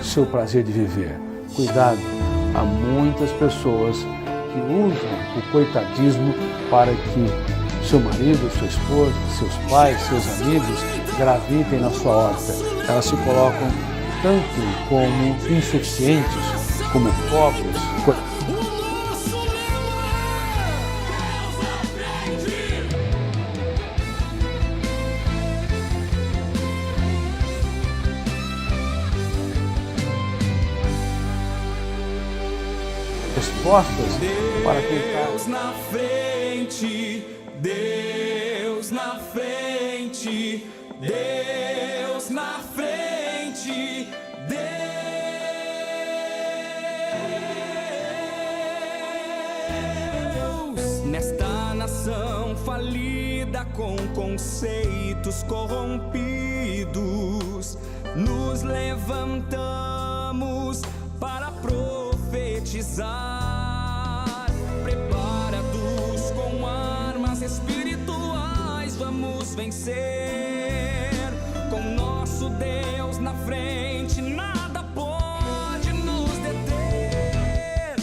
seu prazer de viver. Cuidado, há muitas pessoas que usam o coitadismo para que seu marido, sua esposa, seus pais, seus amigos gravitem na sua órbita. Elas se colocam tanto como insuficientes, como pobres. Respostas para tentar. Deus na frente, Deus na frente, Deus na frente, Deus nesta nação falida com conceitos corrompidos, nos levantamos para profetizar, preparados com armas espirituais, vamos vencer. Com nosso Deus na frente, nada pode nos deter.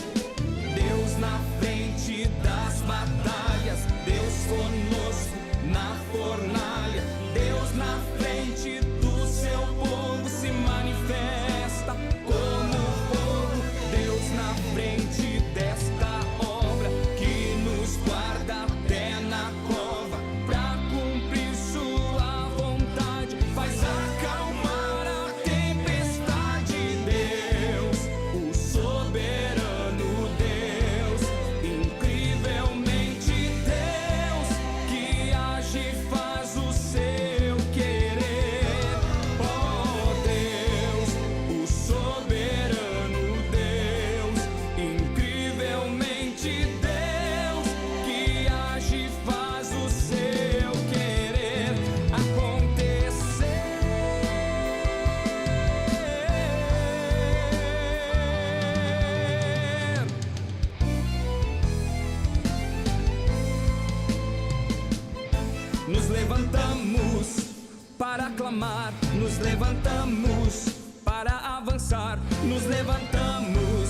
Deus na frente das batalhas, Deus conosco na fornalha, Deus na frente do seu povo se manifesta como fogo. Deus na frente desta obra que nos guarda até na cova, pra cumprir sua vontade, faz acalmar a tempestade. Deus, o soberano Deus, incrivelmente Deus, que age e faz o seu querer. Oh Deus, o soberano Deus, incrivelmente Deus, que age e faz o seu querer acontecer. Nos levantamos para clamar, nos levantamos para avançar, nos levantamos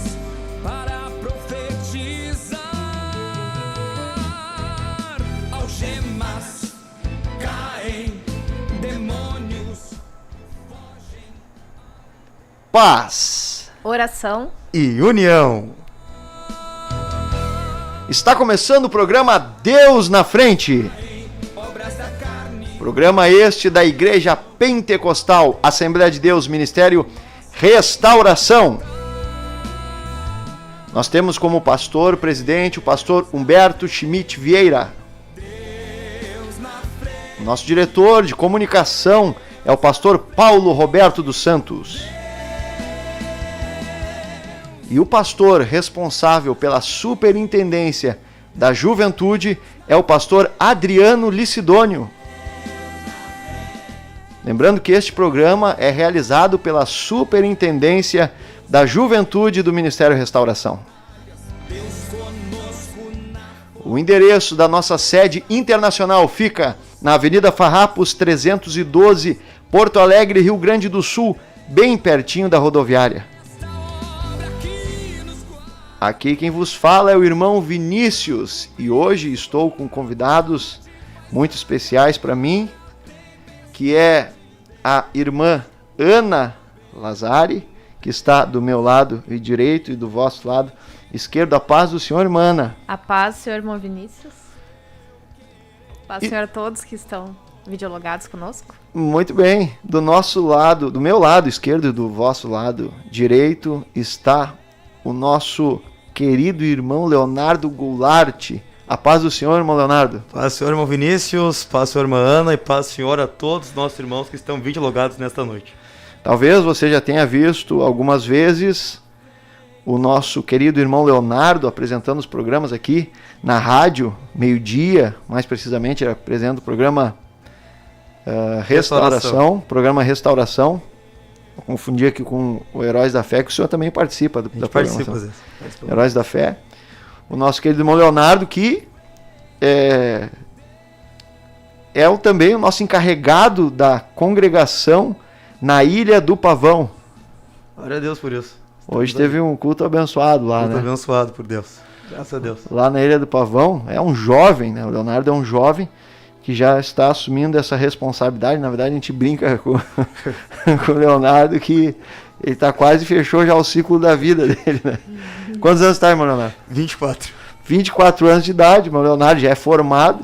para profetizar. Algemas caem, demônios fogem. Paz Oração. e união. Está começando o programa Deus na Frente. Obras da carne, Programa este da Igreja Pentecostal Assembleia de Deus Ministério Restauração. Nós temos como pastor presidente o pastor Humberto Schmidt Vieira. O nosso diretor de comunicação é o pastor Paulo Roberto dos Santos. E o pastor responsável pela superintendência da juventude é o pastor Adriano Licidônio. Lembrando que este programa é realizado pela Superintendência da Juventude do Ministério Restauração. O endereço da nossa sede internacional fica na Avenida Farrapos 312, Porto Alegre, Rio Grande do Sul, bem pertinho da rodoviária. Aqui quem vos fala é o irmão Vinícius e hoje estou com convidados muito especiais para mim, que é a irmã Ana Lazari, que está do meu lado direito e do vosso lado esquerdo. A paz do Senhor, irmã Ana. A paz, senhor irmão Vinícius. Paz, senhor, a todos que estão videologados conosco. Muito bem. Do nosso lado, do meu lado esquerdo e do vosso lado direito, está o nosso querido irmão Leonardo Goulart. A paz do Senhor, irmão Leonardo. Paz do Senhor, irmão Vinícius, paz do Senhor, irmã Ana, e paz do Senhor a todos os nossos irmãos que estão videologados nesta noite. Talvez você já tenha visto algumas vezes o nosso querido irmão Leonardo apresentando os programas aqui na rádio, meio-dia, mais precisamente, ele apresenta o programa Programa Restauração. Vou confundir aqui com o Heróis da Fé, que o senhor também participa da programação. Heróis da Fé. O nosso querido irmão Leonardo, que é também o nosso encarregado da congregação na Ilha do Pavão. Glória a Deus por isso. Hoje teve um culto abençoado lá, Muito né? abençoado por Deus. Graças a Deus. Lá na Ilha do Pavão, é um jovem, né? O Leonardo é um jovem que já está assumindo essa responsabilidade. Na verdade, a gente brinca com, com o Leonardo que ele tá quase fechou já o ciclo da vida dele, né? Quantos anos tá, irmão Leonardo? 24. 24 anos de idade, irmão Leonardo já é formado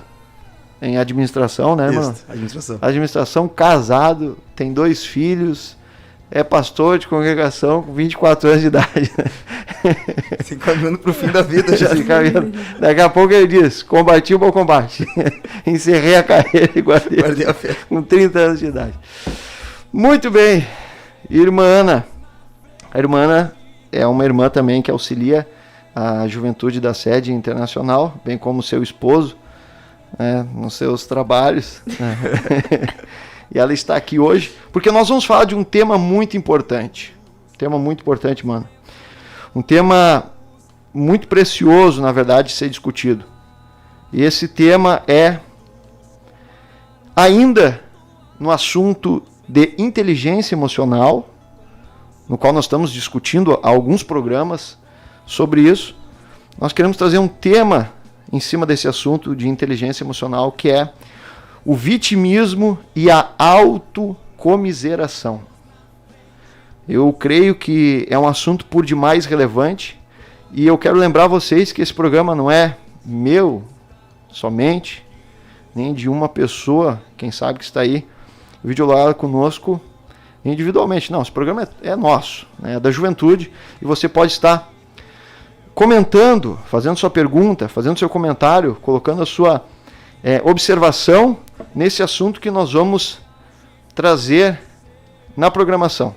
em administração, né, irmão? Isso, administração. Administração, casado, tem 2 filhos, é pastor de congregação com 24 anos de idade. Se encaminhando pro fim da vida já. Se encaminhando. Daqui a pouco ele diz, combati o bom combate. Encerrei a carreira e Guardei a fé. com 30 anos de idade. Muito bem, irmã Ana. A irmã Ana é uma irmã também que auxilia a juventude da sede internacional, bem como seu esposo, nos seus trabalhos. Né? E ela está aqui hoje, porque nós vamos falar de um tema muito importante. Tema muito importante, mano. Um tema muito precioso, na verdade, de ser discutido. E esse tema é ainda no assunto de inteligência emocional, no qual nós estamos discutindo há alguns programas sobre isso. Nós queremos trazer um tema em cima desse assunto de inteligência emocional, que é o vitimismo e a autocomiseração. Eu creio que é um assunto por demais relevante e eu quero lembrar vocês que esse programa não é meu somente, nem de uma pessoa, quem sabe que está aí videologada conosco individualmente. Não, esse programa é nosso, né, é da juventude, e você pode estar comentando, fazendo sua pergunta, fazendo seu comentário, colocando a sua observação nesse assunto que nós vamos trazer na programação.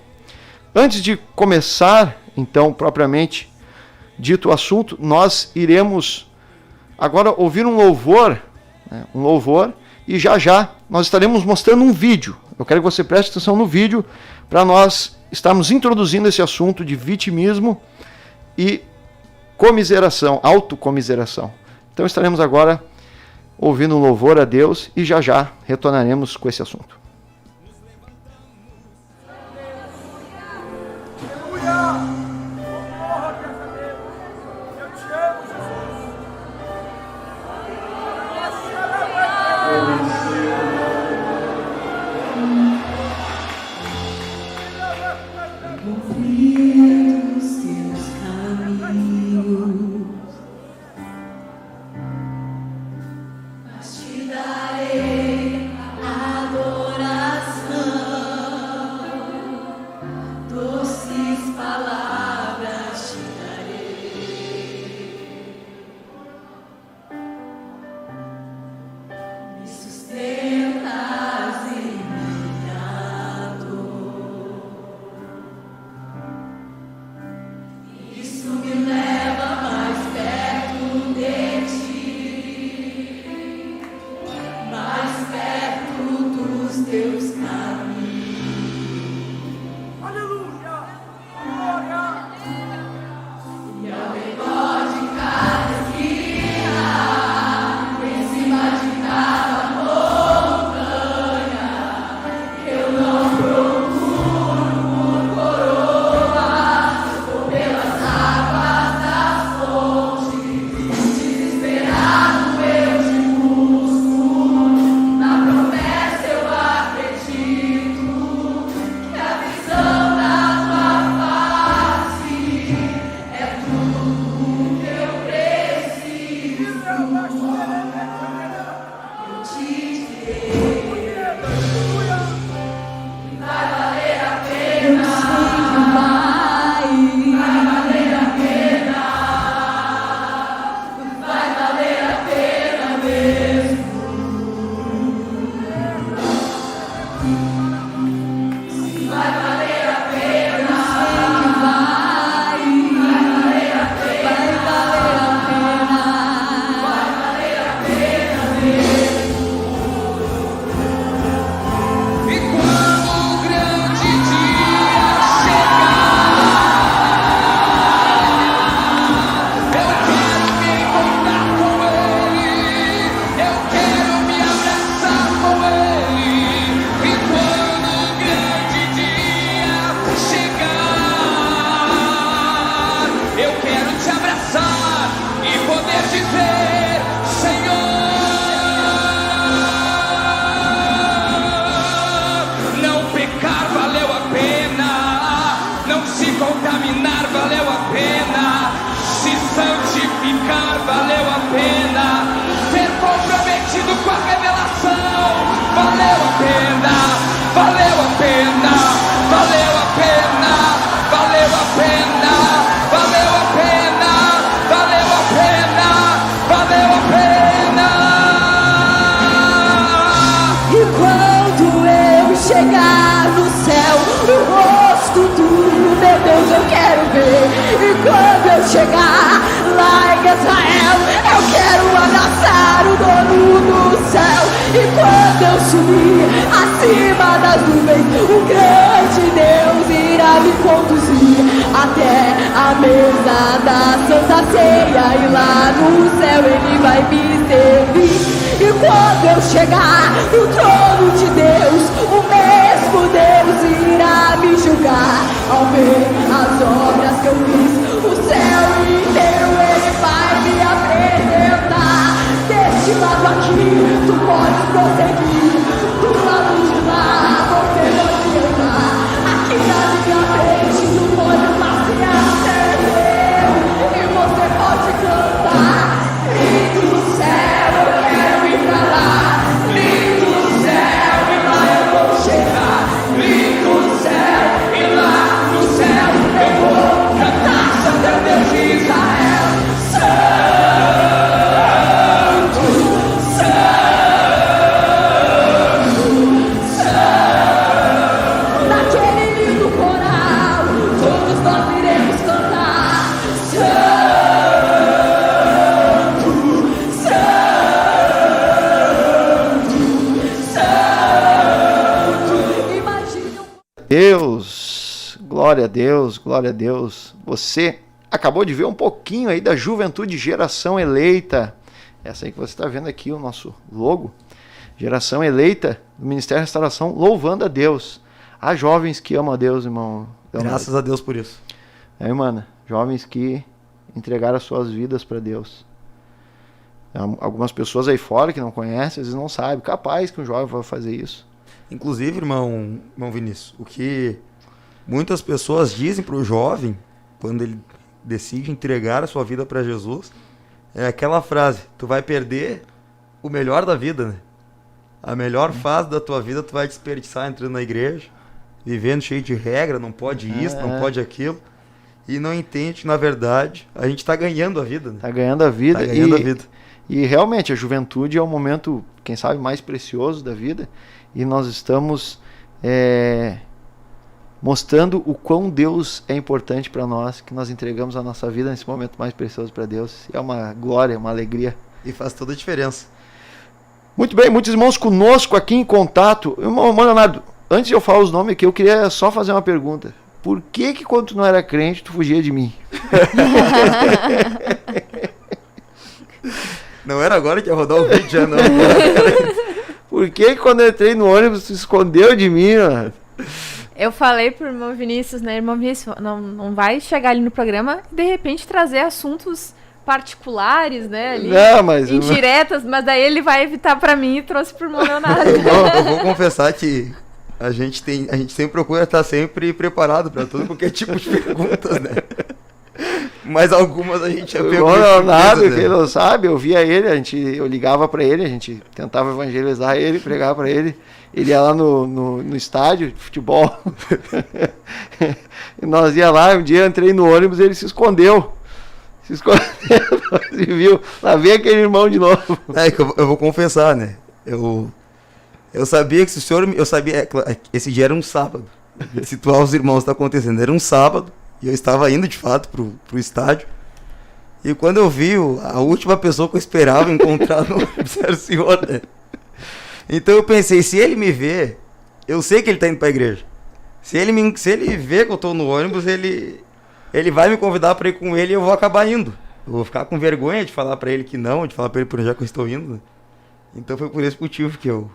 Antes de começar, então, propriamente dito o assunto, nós iremos agora ouvir um louvor, né, e já nós estaremos mostrando um vídeo. Eu quero que você preste atenção no vídeo para nós estarmos introduzindo esse assunto de vitimismo e comiseração, autocomiseração. Então estaremos agora ouvindo um louvor a Deus e já retornaremos com esse assunto. Te darei adoração. não se contaminar valeu a pena, se santificar valeu a pena, ser comprometido com a revelação valeu a pena, valeu a pena, valeu a pena, valeu a pena, valeu a pena, valeu a pena, valeu a pena. E quando eu chegar no céu, o rosto do meu Deus eu quero ver. E quando eu chegar lá em Israel, eu quero abraçar o dono do céu. E quando eu subir acima das nuvens, o grande Deus irá me conduzir até a mesa da Santa Ceia. E lá no céu ele vai me servir. E quando eu chegar no trono de Deus, o mesmo Deus irá me julgar. Ao ver as obras que eu fiz, o céu inteiro ele vai me apresentar. Deste lado aqui, tu podes prosseguir. Do lado de lá, você pode entrar. Aqui na minha frente, tu pode passear até Deus. E você pode cantar. Lindo céu, eu quero ir pra lá. Lindo céu, e lá eu vou chegar. Lindo céu, e lá no céu eu vou cantar. Santo Deus de Israel. Naquele lindo coral, todos nós iremos cantar. Deus, glória a Deus, glória a Deus. Você acabou de ver um pouquinho aí da Juventude Geração Eleita. Essa aí que você está vendo aqui, o nosso logo. Geração Eleita do Ministério Restauração, louvando a Deus. Há jovens que amam a Deus, irmão. Graças a Deus por isso. É, irmã, jovens que entregaram as suas vidas para Deus. Algumas pessoas aí fora que não conhecem, às vezes não sabem. Capaz que um jovem vai fazer isso. Inclusive, irmão Vinícius, o que muitas pessoas dizem para o jovem, quando ele decide entregar a sua vida para Jesus, é aquela frase: tu vai perder o melhor da vida, né? A melhor fase da tua vida tu vai desperdiçar entrando na igreja, vivendo cheio de regra, não pode isso, não pode aquilo, e não entende que, na verdade, a gente está ganhando a vida, né? Tá ganhando a vida. Tá ganhando a vida. E realmente, a juventude é o momento, quem sabe, mais precioso da vida. E nós estamos mostrando o quão Deus é importante para nós, que nós entregamos a nossa vida nesse momento mais precioso para Deus. É uma glória, uma alegria. E faz toda a diferença. Muito bem, muitos irmãos conosco aqui em contato. Irmão Leonardo, antes de eu falar os nomes aqui, eu queria só fazer uma pergunta. Por que quando tu não era crente, tu fugia de mim? Não era agora que ia rodar o vídeo, já não. Por que quando eu entrei no ônibus, tu escondeu de mim, mano? Eu falei pro irmão Vinícius, né? Irmão Vinícius, não vai chegar ali no programa e de repente trazer assuntos particulares, né? Ali, Não, mas... indiretas, mas daí ele vai evitar pra mim e trouxe pro irmão Leonardo. Eu vou confessar que a gente sempre procura estar sempre preparado para tudo, qualquer tipo de perguntas, né? Mas algumas a gente já pegou. O Leonardo, quem não sabe, eu via ele, eu ligava pra ele, a gente tentava evangelizar ele, pregava pra ele. Ele ia lá no estádio de futebol. E nós ia lá, um dia eu entrei no ônibus e ele se escondeu. Se viu, lá vem aquele irmão de novo. Eu vou confessar, né? Eu sabia que se o senhor. Eu sabia, esse dia era um sábado. Situar os irmãos está acontecendo. Era um sábado. E eu estava indo de fato pro estádio. E quando eu vi a última pessoa que eu esperava encontrar no ônibus era o senhor, né? Então eu pensei, se ele me vê, eu sei que ele está indo para a igreja. Se ele vê que eu estou no ônibus, ele vai me convidar para ir com ele e eu vou acabar indo. Eu vou ficar com vergonha de falar para ele que não, de falar para ele por onde é que eu estou indo. Né? Então foi por esse motivo que eu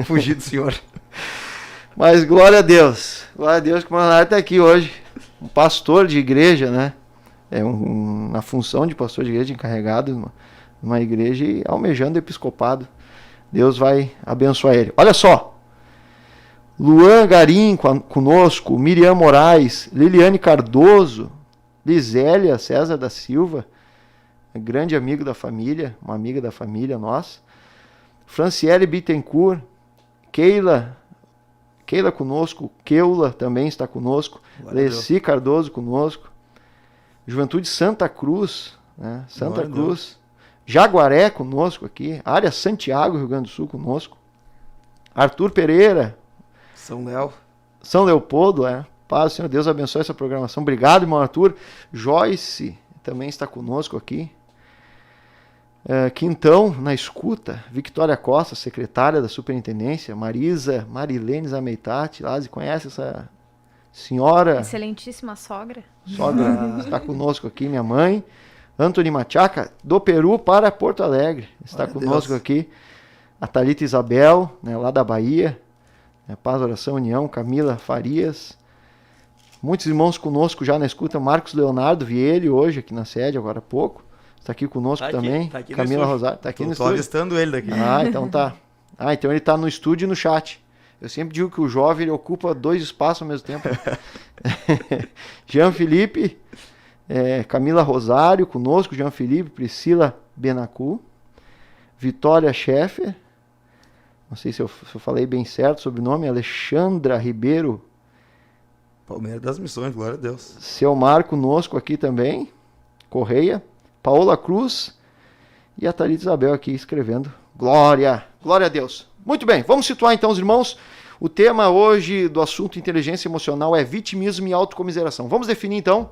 fugi do senhor. Mas glória a Deus que o Leonardo está aqui hoje. Um pastor de igreja, né? Na função de pastor de igreja, encarregado numa igreja e almejando o episcopado. Deus vai abençoar ele. Olha só, Luan Garim conosco, Miriam Moraes, Liliane Cardoso, Lisélia César da Silva, grande amigo da família, uma amiga da família nossa, Franciele Bittencourt, Keila conosco, Keula também está conosco, Leci Cardoso conosco, Juventude Santa Cruz, né? Santa Cruz, Jaguaré conosco aqui, Área Santiago, Rio Grande do Sul conosco, Arthur Pereira, São Leopoldo, Paz, Senhor, Deus abençoe essa programação. Obrigado, irmão Arthur. Joyce também está conosco aqui. Quintão, na escuta. Victoria Costa, secretária da Superintendência. Marilene Zameitati. Lazi, conhece essa senhora? Excelentíssima sogra. Sogra está conosco aqui, minha mãe. Antony Machaca, do Peru para Porto Alegre. Está conosco aqui. A Thalita Isabel, né, lá da Bahia. Paz, Oração, União. Camila Farias. Muitos irmãos conosco já na escuta. Marcos Leonardo Vieira, hoje aqui na sede, agora há pouco. Está aqui conosco também. Tá aqui Camila Rosário. Está aqui no estúdio. Estou avistando ele daqui. Então tá. Então ele está no estúdio e no chat. Eu sempre digo que o jovem ele ocupa 2 espaços ao mesmo tempo. Jean Felipe, Camila Rosário conosco, Jean Felipe, Priscila Benacu, Vitória Scheffer, não sei se eu falei bem certo o sobrenome, Alexandra Ribeiro. Palmeiras das Missões, glória a Deus. Seu Mar conosco aqui também, Correia, Paola Cruz e a Thalita Isabel aqui escrevendo. Glória a Deus. Muito bem, vamos situar então os irmãos. O tema hoje do assunto inteligência emocional é vitimismo e autocomiseração. Vamos definir então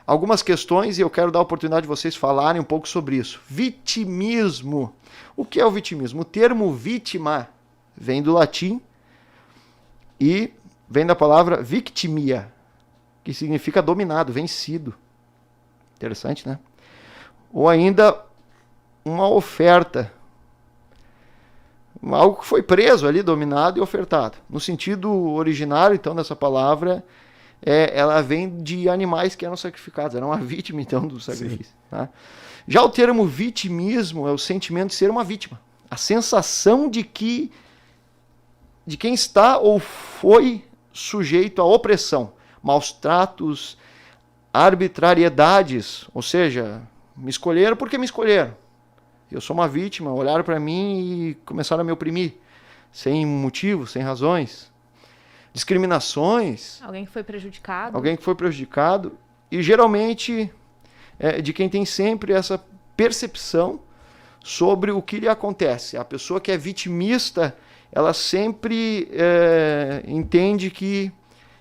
algumas questões e eu quero dar a oportunidade de vocês falarem um pouco sobre isso. Vitimismo. O que é o vitimismo? O termo vítima vem do latim e vem da palavra victimia, que significa dominado, vencido. Interessante, né? Ou ainda uma oferta. Algo que foi preso ali, dominado e ofertado. No sentido originário, então, dessa palavra, ela vem de animais que eram sacrificados. Era uma vítima, então, do sacrifício. Tá? Já o termo vitimismo é o sentimento de ser uma vítima. A sensação de quem está ou foi sujeito à opressão, maus tratos, arbitrariedades. Ou seja, me escolheram porque me escolheram. Eu sou uma vítima, olharam para mim e começaram a me oprimir, sem motivo, sem razões. Discriminações. Alguém que foi prejudicado. E geralmente de quem tem sempre essa percepção sobre o que lhe acontece. A pessoa que é vitimista, ela sempre entende que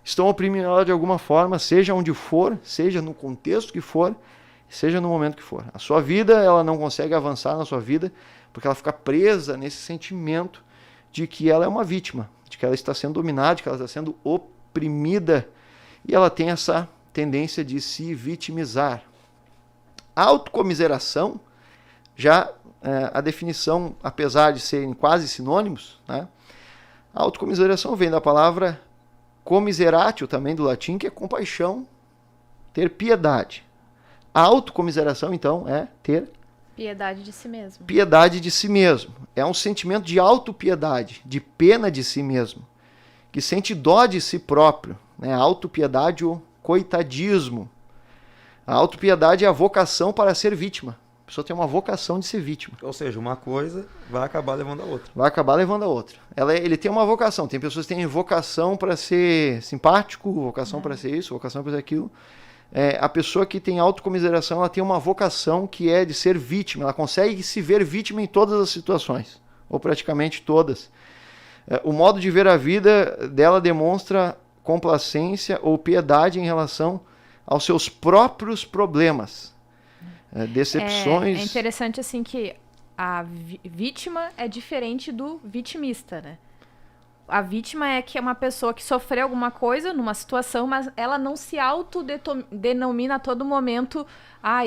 estão oprimindo ela de alguma forma, seja onde for, seja no contexto que for, seja no momento que for. A sua vida, ela não consegue avançar na sua vida porque ela fica presa nesse sentimento de que ela é uma vítima, de que ela está sendo dominada, de que ela está sendo oprimida e ela tem essa tendência de se vitimizar. A autocomiseração, já a definição, apesar de serem quase sinônimos, né? A autocomiseração vem da palavra commiseratio, também do latim, que é compaixão, ter piedade. A autocomiseração, então, é ter piedade de si mesmo. Piedade de si mesmo. É um sentimento de autopiedade, de pena de si mesmo, que sente dó de si próprio. Né? A autopiedade, o coitadismo. A autopiedade é a vocação para ser vítima. A pessoa tem uma vocação de ser vítima. Ou seja, uma coisa vai acabar levando a outra. Vai acabar levando a outra. Ele tem uma vocação. Tem pessoas que têm vocação para ser simpático, vocação para ser isso, vocação para ser aquilo. A pessoa que tem autocomiseração, ela tem uma vocação que é de ser vítima. Ela consegue se ver vítima em todas as situações, ou praticamente todas. O modo de ver a vida dela demonstra complacência ou piedade em relação aos seus próprios problemas, decepções. É interessante assim que a vítima é diferente do vitimista, né? A vítima é que é uma pessoa que sofreu alguma coisa numa situação, mas ela não se autodenomina a todo momento,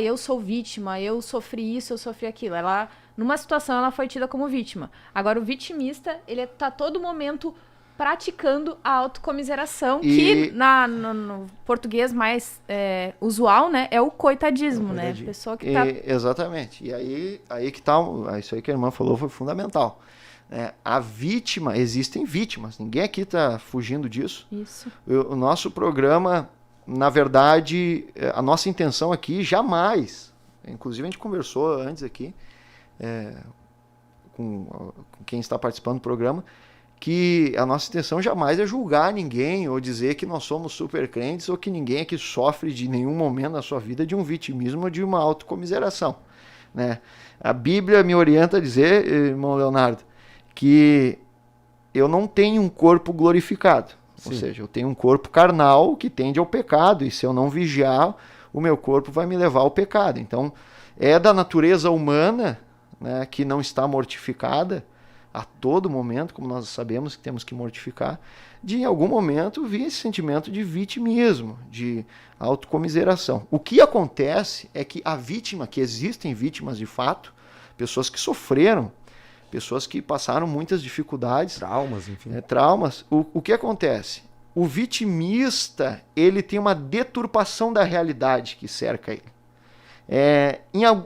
eu sou vítima, eu sofri isso, eu sofri aquilo. Ela, numa situação, ela foi tida como vítima. Agora, o vitimista, ele está a todo momento praticando a autocomiseração, que no português mais usual, né, é o coitadismo, né? A pessoa que tá... Exatamente. E aí que tá, isso aí que a irmã falou foi fundamental. A vítima, existem vítimas, ninguém aqui está fugindo disso. Isso. O nosso programa, na verdade, a nossa intenção aqui jamais, inclusive a gente conversou antes aqui com quem está participando do programa, que a nossa intenção jamais é julgar ninguém ou dizer que nós somos super crentes ou que ninguém aqui sofre de nenhum momento na sua vida de um vitimismo ou de uma autocomiseração, né? A Bíblia me orienta a dizer, irmão Leonardo, que eu não tenho um corpo glorificado. Sim. Ou seja, eu tenho um corpo carnal que tende ao pecado, e se eu não vigiar, o meu corpo vai me levar ao pecado. Então, é da natureza humana, né, que não está mortificada a todo momento, como nós sabemos que temos que mortificar, de em algum momento vir esse sentimento de vitimismo, de autocomiseração. O que acontece é que a vítima, que existem vítimas de fato, pessoas que sofreram, pessoas que passaram muitas dificuldades, traumas, enfim. Traumas. O que acontece? O vitimista, ele tem uma deturpação da realidade que cerca ele.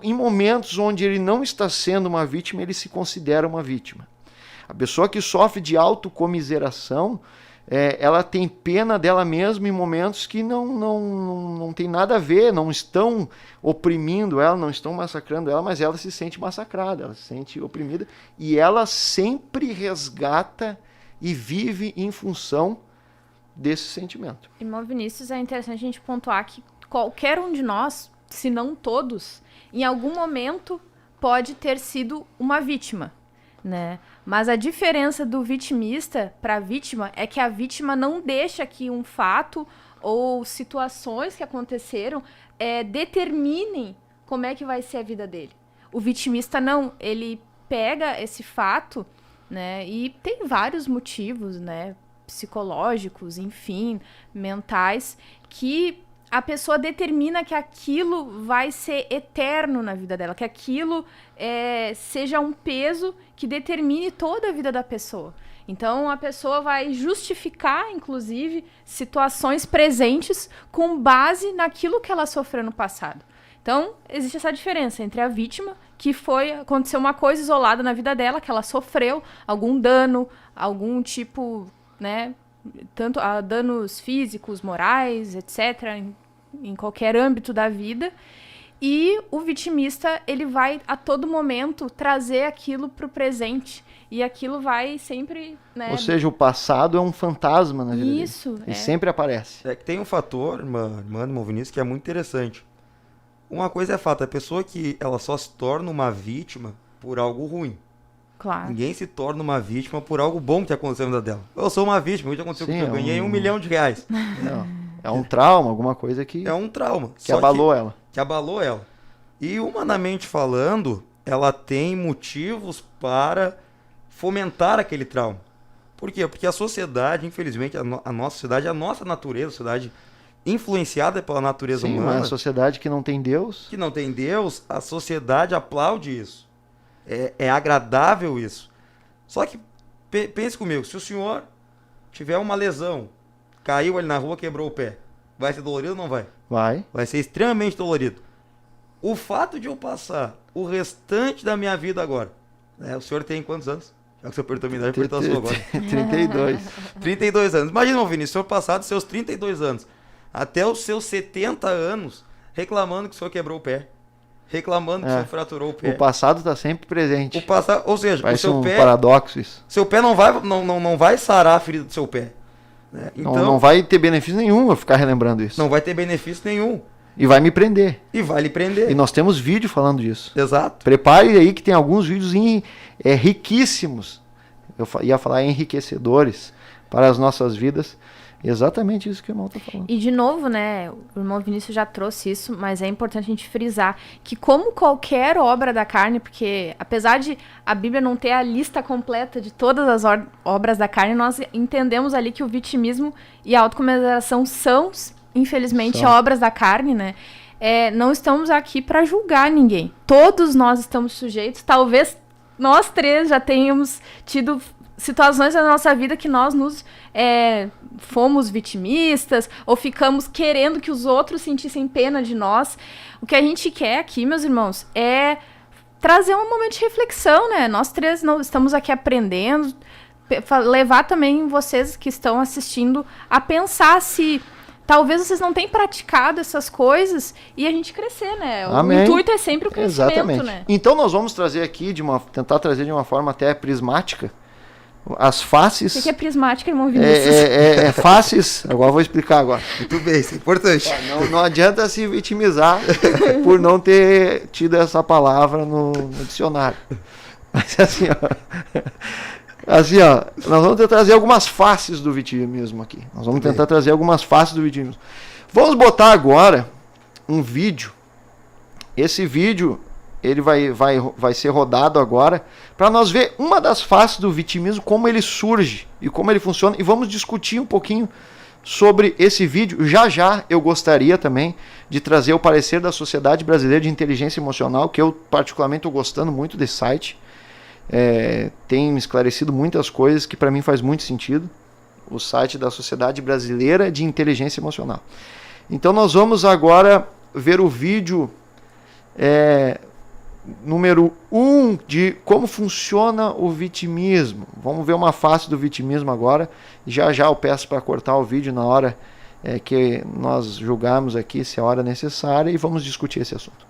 Em momentos onde ele não está sendo uma vítima, ele se considera uma vítima. A pessoa que sofre de autocomiseração, ela tem pena dela mesma em momentos que não tem nada a ver, não estão oprimindo ela, não estão massacrando ela, mas ela se sente massacrada, ela se sente oprimida, e ela sempre resgata e vive em função desse sentimento. Irmão Vinícius, é interessante a gente pontuar que qualquer um de nós, se não todos, em algum momento pode ter sido uma vítima, né? Mas a diferença do vitimista para a vítima é que a vítima não deixa que um fato ou situações que aconteceram determinem como é que vai ser a vida dele. O vitimista não, ele pega esse fato, né, e tem vários motivos, né, psicológicos, enfim, mentais, que a pessoa determina que aquilo vai ser eterno na vida dela, que aquilo seja um peso que determine toda a vida da pessoa. Então, a pessoa vai justificar, inclusive, situações presentes com base naquilo que ela sofreu no passado. Então, existe essa diferença entre a vítima, que aconteceu uma coisa isolada na vida dela, que ela sofreu algum dano, algum tipo, né, tanto a danos físicos, morais, etc., em qualquer âmbito da vida. E o vitimista, ele vai a todo momento trazer aquilo para o presente. E aquilo vai sempre, né? Ou seja, o passado é um fantasma na vida dele. Isso. E sempre aparece. É que tem um fator, irmão Vinícius, que é muito interessante. Uma coisa é fato, a pessoa que ela só se torna uma vítima por algo ruim. Claro. Ninguém se torna uma vítima por algo bom que aconteceu na vida dela. Eu sou uma vítima, o que aconteceu comigo? Eu ganhei R$1 milhão. Não, é um trauma, alguma coisa que... É um trauma. Que abalou ela. Que abalou ela. E humanamente falando, ela tem motivos para fomentar aquele trauma. Por quê? Porque a sociedade, infelizmente, a nossa sociedade, a nossa natureza, a sociedade influenciada pela natureza humana. Uma sociedade que não tem Deus. Que não tem Deus, a sociedade aplaude isso. É agradável isso. Só que, pense comigo, se o senhor tiver uma lesão, caiu ali na rua, quebrou o pé, vai ser dolorido ou não vai? Vai. Vai ser extremamente dolorido. O fato de eu passar o restante da minha vida agora, né? O senhor tem quantos anos? Já que o senhor perguntou a minha idade, perguntou a sua agora. 32. 32 anos. Imagina, Vinícius, o senhor passar dos seus 32 anos até os seus 70 anos reclamando que o senhor quebrou o pé. Reclamando que o senhor fraturou o pé. O passado está sempre presente. O passado, ou seja, parece o seu pé... paradoxo isso. Seu pé não vai sarar a ferida do seu pé. Né? Então, não vai ter benefício nenhum eu ficar relembrando isso. Não vai ter benefício nenhum. E vai me prender. E vai lhe prender. E nós temos vídeo falando disso. Exato. Prepare aí que tem alguns vídeos riquíssimos. Eu ia falar enriquecedores para as nossas vidas. Exatamente isso que o irmão está falando. E de novo, né, o irmão Vinícius já trouxe isso, mas é importante a gente frisar que como qualquer obra da carne, porque apesar de a Bíblia não ter a lista completa de todas as obras da carne, nós entendemos ali que o vitimismo e a autocomiseração são, infelizmente, obras da carne, né? Não estamos aqui para julgar ninguém. Todos nós estamos sujeitos, talvez nós três já tenhamos tido situações na nossa vida que nós fomos vitimistas ou ficamos querendo que os outros sentissem pena de nós. O que a gente quer aqui, meus irmãos, é trazer um momento de reflexão, né? Nós três não estamos aqui aprendendo, levar também vocês que estão assistindo a pensar se talvez vocês não tenham praticado essas coisas e a gente crescer, né? Amém. O intuito é sempre o crescimento, Exatamente. né? Então nós vamos trazer aqui, tentar trazer de uma forma até prismática, as faces... O que é prismática, irmão Vinícius? É faces, agora eu vou explicar agora. Muito bem, isso é importante. Não adianta se vitimizar por não ter tido essa palavra no dicionário. Mas assim, ó, nós vamos tentar trazer algumas faces do vitimismo aqui. Nós vamos tentar trazer algumas faces do vitimismo. Vamos botar agora um vídeo. Esse vídeo, ele vai ser rodado agora, para nós ver uma das faces do vitimismo, como ele surge e como ele funciona. E vamos discutir um pouquinho sobre esse vídeo. Já eu gostaria também de trazer o parecer da Sociedade Brasileira de Inteligência Emocional, que eu particularmente estou gostando muito desse site. Tem me esclarecido muitas coisas que para mim faz muito sentido. O site da Sociedade Brasileira de Inteligência Emocional. Então nós vamos agora ver o vídeo número 1 de como funciona o vitimismo. Vamos ver uma face do vitimismo agora. Já eu peço para cortar o vídeo na hora que nós julgarmos aqui, se é a hora necessária, e vamos discutir esse assunto.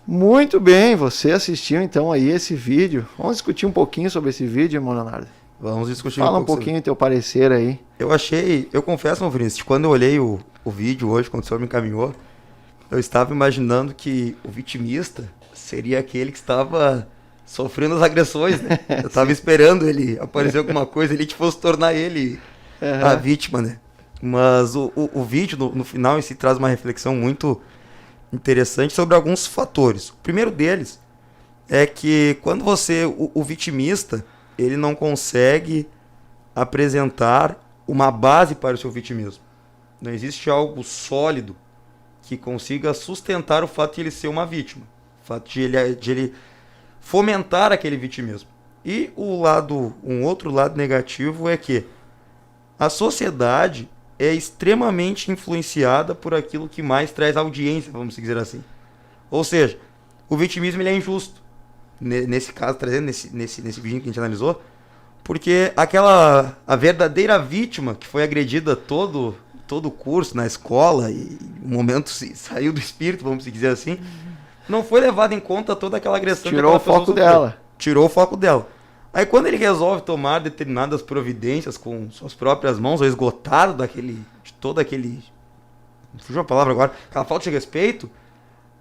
Muito bem, você assistiu então aí esse vídeo. Vamos discutir um pouquinho sobre esse vídeo, irmão Leonardo? Vamos discutir Fala um pouquinho teu parecer aí. Eu confesso, meu Vinícius, quando eu olhei o vídeo hoje, quando o senhor me encaminhou, eu estava imaginando que o vitimista seria aquele que estava sofrendo as agressões, né? Eu estava esperando ele aparecer alguma coisa ali que fosse tornar ele a vítima, né? Mas o vídeo, no final, em si, traz uma reflexão muito interessante sobre alguns fatores. O primeiro deles é que quando o vitimista, ele não consegue apresentar uma base para o seu vitimismo. Não existe algo sólido que consiga sustentar o fato de ele ser uma vítima. O fato de ele fomentar aquele vitimismo. E um outro lado negativo é que a sociedade é extremamente influenciada por aquilo que mais traz audiência, vamos dizer assim. Ou seja, o vitimismo ele é injusto. Nesse caso, trazendo nesse vídeo que a gente analisou, porque a verdadeira vítima que foi agredida todo o curso na escola e no momento saiu do espírito, vamos dizer assim, não foi levada em conta toda aquela agressão. Tirou o foco dela. Tirou o foco dela. Aí quando ele resolve tomar determinadas providências com suas próprias mãos, ou esgotado de todo aquele... fugiu a palavra agora, aquela falta de respeito,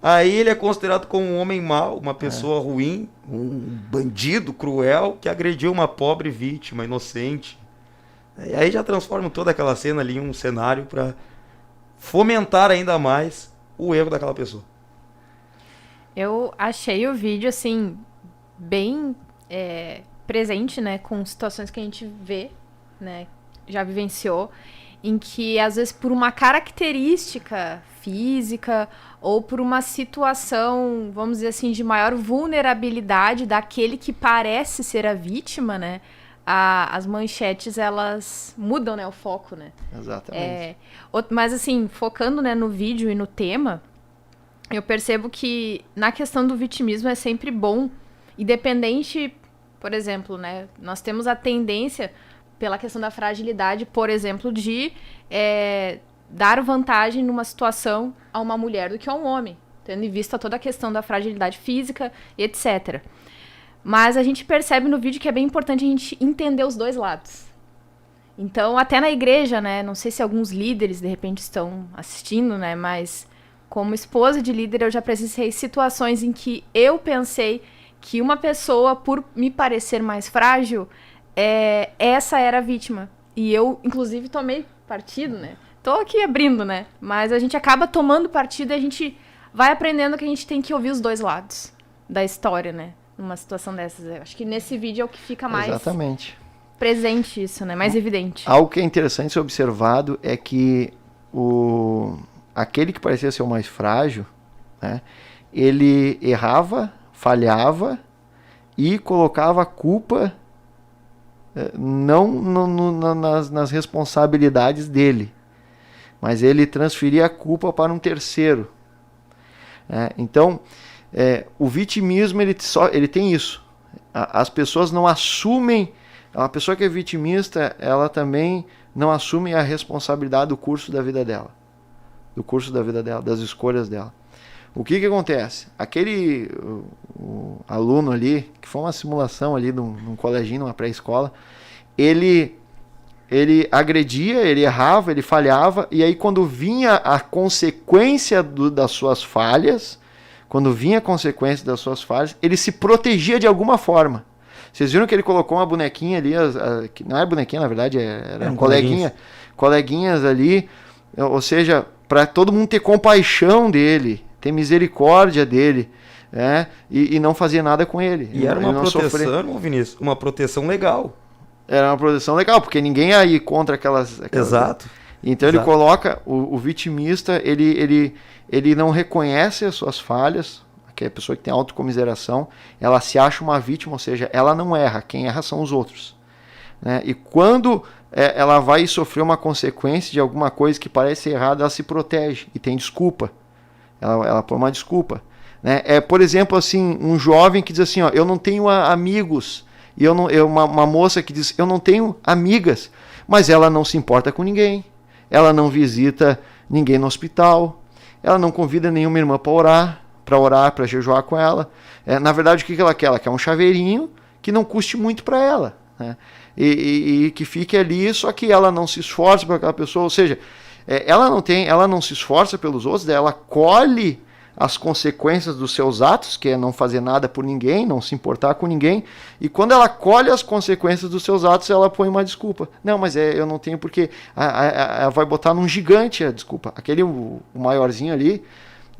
aí ele é considerado como um homem mau, uma pessoa ruim, um bandido cruel que agrediu uma pobre vítima, inocente. E aí já transforma toda aquela cena ali em um cenário para fomentar ainda mais o erro daquela pessoa. Eu achei o vídeo, assim, bem presente, né, com situações que a gente vê, né, já vivenciou, em que, às vezes, por uma característica física ou por uma situação, vamos dizer assim, de maior vulnerabilidade daquele que parece ser a vítima, né, as manchetes, elas mudam, né, o foco, né. Exatamente. Mas, assim, focando, né, no vídeo e no tema, eu percebo que na questão do vitimismo é sempre bom, independente, por exemplo, né, nós temos a tendência, pela questão da fragilidade, por exemplo, de dar vantagem numa situação a uma mulher do que a um homem, tendo em vista toda a questão da fragilidade física, etc. Mas a gente percebe no vídeo que é bem importante a gente entender os dois lados. Então, até na igreja, né, não sei se alguns líderes, de repente, estão assistindo, né, mas como esposa de líder, eu já presenciei situações em que eu pensei que uma pessoa, por me parecer mais frágil, essa era a vítima. E eu, inclusive, tomei partido, né? Tô aqui abrindo, né? Mas a gente acaba tomando partido e a gente vai aprendendo que a gente tem que ouvir os dois lados da história, né? Numa situação dessas. Eu acho que nesse vídeo é o que fica mais Exatamente. presente isso, né? Mais evidente. Algo que é interessante ser observado é que aquele que parecia ser o mais frágil, né? Ele errava, falhava e colocava a culpa nas responsabilidades dele, mas ele transferia a culpa para um terceiro. Então, o vitimismo ele tem isso. As pessoas não assumem, a pessoa que é vitimista, ela também não assume a responsabilidade do curso da vida dela, das escolhas dela. O que acontece? Aquele o aluno ali, que foi uma simulação ali num coleginho, numa pré-escola, ele agredia, ele errava, ele falhava, e aí quando vinha a consequência das suas falhas, ele se protegia de alguma forma. Vocês viram que ele colocou uma bonequinha ali, que não é bonequinha, na verdade, eram coleguinhas ali, ou seja, para todo mundo ter compaixão dele, ter misericórdia dele, e não fazia nada com ele. E era uma proteção, Vinícius, uma proteção legal. Era uma proteção legal, porque ninguém ia ir contra aquelas... Exato. Então ele coloca, o vitimista, ele não reconhece as suas falhas, que é a pessoa que tem autocomiseração, ela se acha uma vítima, ou seja, ela não erra, quem erra são os outros. Né? E quando ela vai sofrer uma consequência de alguma coisa que parece errada, ela se protege e tem desculpa. Ela põe uma desculpa. Né? Por exemplo, assim, um jovem que diz assim, eu não tenho amigos, e uma moça que diz, eu não tenho amigas, mas ela não se importa com ninguém, ela não visita ninguém no hospital, ela não convida nenhuma irmã para orar, para jejuar com ela. Na verdade, o que ela quer? Ela quer um chaveirinho que não custe muito para ela, né? E que fique ali, só que ela não se esforça para aquela pessoa, ou seja, ela não se esforça pelos outros, ela colhe as consequências dos seus atos, que é não fazer nada por ninguém, não se importar com ninguém, e quando ela colhe as consequências dos seus atos, ela põe uma desculpa. Não, mas eu não tenho porque... Ela vai botar num gigante a desculpa. O maiorzinho ali,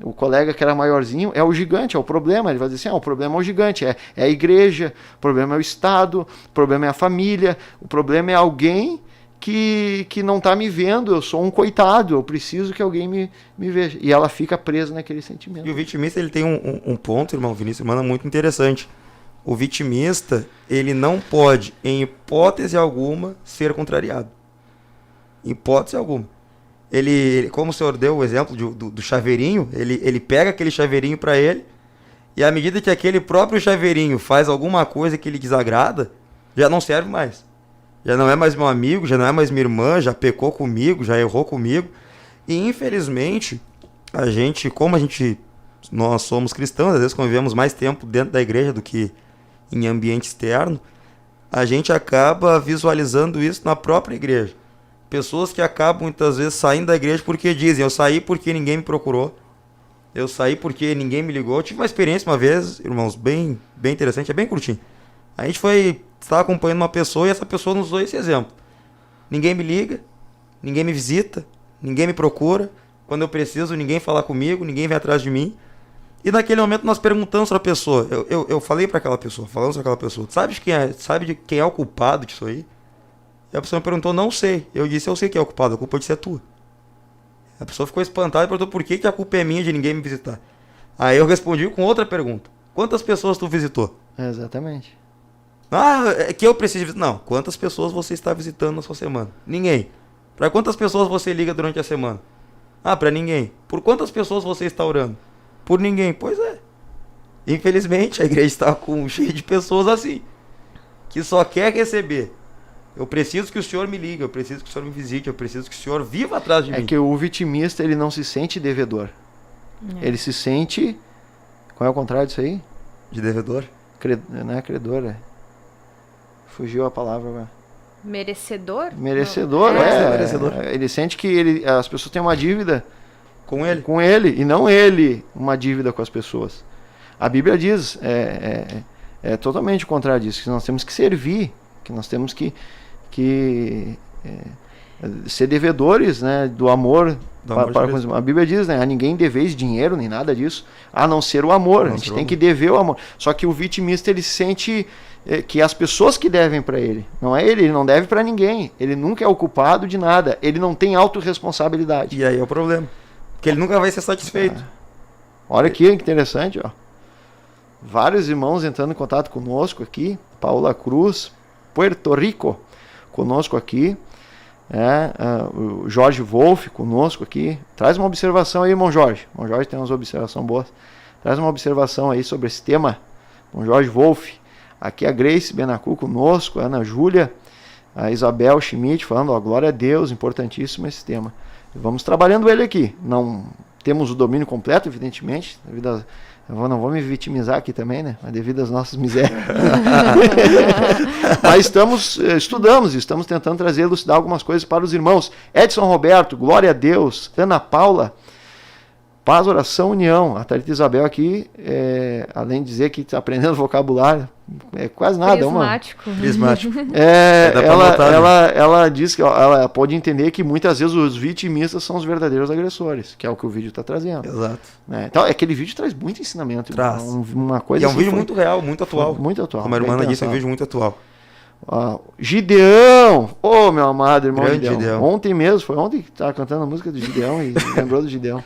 o colega que era maiorzinho, é o gigante, é o problema. Ele vai dizer assim, o problema é o gigante, é a igreja, o problema é o Estado, o problema é a família, o problema é alguém que não está me vendo, eu sou um coitado, eu preciso que alguém me veja. E ela fica presa naquele sentimento. E o vitimista, ele tem um ponto, irmão Vinícius, muito interessante. O vitimista, ele não pode, em hipótese alguma, ser contrariado. Hipótese alguma. como o senhor deu o exemplo do chaveirinho, ele pega aquele chaveirinho para ele, e à medida que aquele próprio chaveirinho faz alguma coisa que lhe desagrada, já não serve mais. Já não é mais meu amigo, já não é mais minha irmã, já pecou comigo, já errou comigo. E infelizmente, nós somos cristãos, às vezes convivemos mais tempo dentro da igreja do que em ambiente externo, a gente acaba visualizando isso na própria igreja. Pessoas que acabam muitas vezes saindo da igreja porque dizem, eu saí porque ninguém me procurou, eu saí porque ninguém me ligou. Eu tive uma experiência uma vez, irmãos, bem interessante, é bem curtinho. A gente estava acompanhando uma pessoa e essa pessoa nos usou esse exemplo. Ninguém me liga, ninguém me visita, ninguém me procura. Quando eu preciso, ninguém fala comigo, ninguém vem atrás de mim. E naquele momento nós perguntamos para a pessoa, eu falei para aquela pessoa, falamos para aquela pessoa, sabe de quem é o culpado disso aí? E a pessoa me perguntou, não sei. Eu disse, eu sei quem é o culpado, a culpa de ser tua. A pessoa ficou espantada e perguntou por que a culpa é minha de ninguém me visitar. Aí eu respondi com outra pergunta. Quantas pessoas tu visitou? Exatamente. Ah, é que eu preciso visitar. Não, quantas pessoas você está visitando na sua semana? Ninguém. Para quantas pessoas você liga durante a semana? Ah, para ninguém. Por quantas pessoas você está orando? Por ninguém. Pois é. Infelizmente, a igreja está cheia de pessoas assim, que só quer receber. Eu preciso que o senhor me ligue, eu preciso que o senhor me visite, eu preciso que o senhor viva atrás de mim. É que o vitimista, ele não se sente devedor. Ele se sente... Qual é o contrário disso aí? De devedor? Não é credor, é... Fugiu a palavra agora. Merecedor? Merecedor, merecedor. Ele sente que as pessoas têm uma dívida com ele. Com ele, e não ele uma dívida com as pessoas. A Bíblia diz, é totalmente o contrário disso, que nós temos que servir, que nós temos que ser devedores, né, do amor. A Bíblia diz, né, a ninguém deveis dinheiro, nem nada disso, a não ser o amor. A gente tem que dever o amor. Só que o vitimista, ele sente que as pessoas que devem para ele, não é ele não deve para ninguém. Ele nunca é o culpado de nada. Ele não tem autorresponsabilidade. E aí é o problema. Porque ele nunca vai ser satisfeito. Olha aqui, que interessante, ó. Vários irmãos entrando em contato conosco aqui. Paula Cruz, Puerto Rico, conosco aqui. O Jorge Wolff conosco aqui. Traz uma observação aí, irmão Jorge. O irmão Jorge tem umas observações boas. Traz uma observação aí sobre esse tema. Irmão Jorge Wolff. Aqui a Grace Benacu conosco, a Ana Júlia, a Isabel Schmidt falando, ó, glória a Deus, importantíssimo esse tema. Vamos trabalhando ele aqui. Não temos o domínio completo, evidentemente. Não vou me vitimizar aqui também, né? Mas devido às nossas misérias. Mas estamos tentando trazer, elucidar algumas coisas para os irmãos. Edson Roberto, glória a Deus. Ana Paula, paz, oração, união. A Thalita Isabel aqui, além de dizer que está aprendendo vocabulário, quase nada. Prismático. Ela diz que ela pode entender que muitas vezes os vitimistas são os verdadeiros agressores, que é o que o vídeo está trazendo. Exato. Então, aquele vídeo traz muito ensinamento. Traz. Uma coisa e é um vídeo muito real, muito atual. Muito atual. Como a irmã disse, é um vídeo muito atual. Gideão! Ô, meu amado irmão Gideão. Ontem mesmo, foi ontem que estava cantando a música do Gideão e lembrou do Gideão.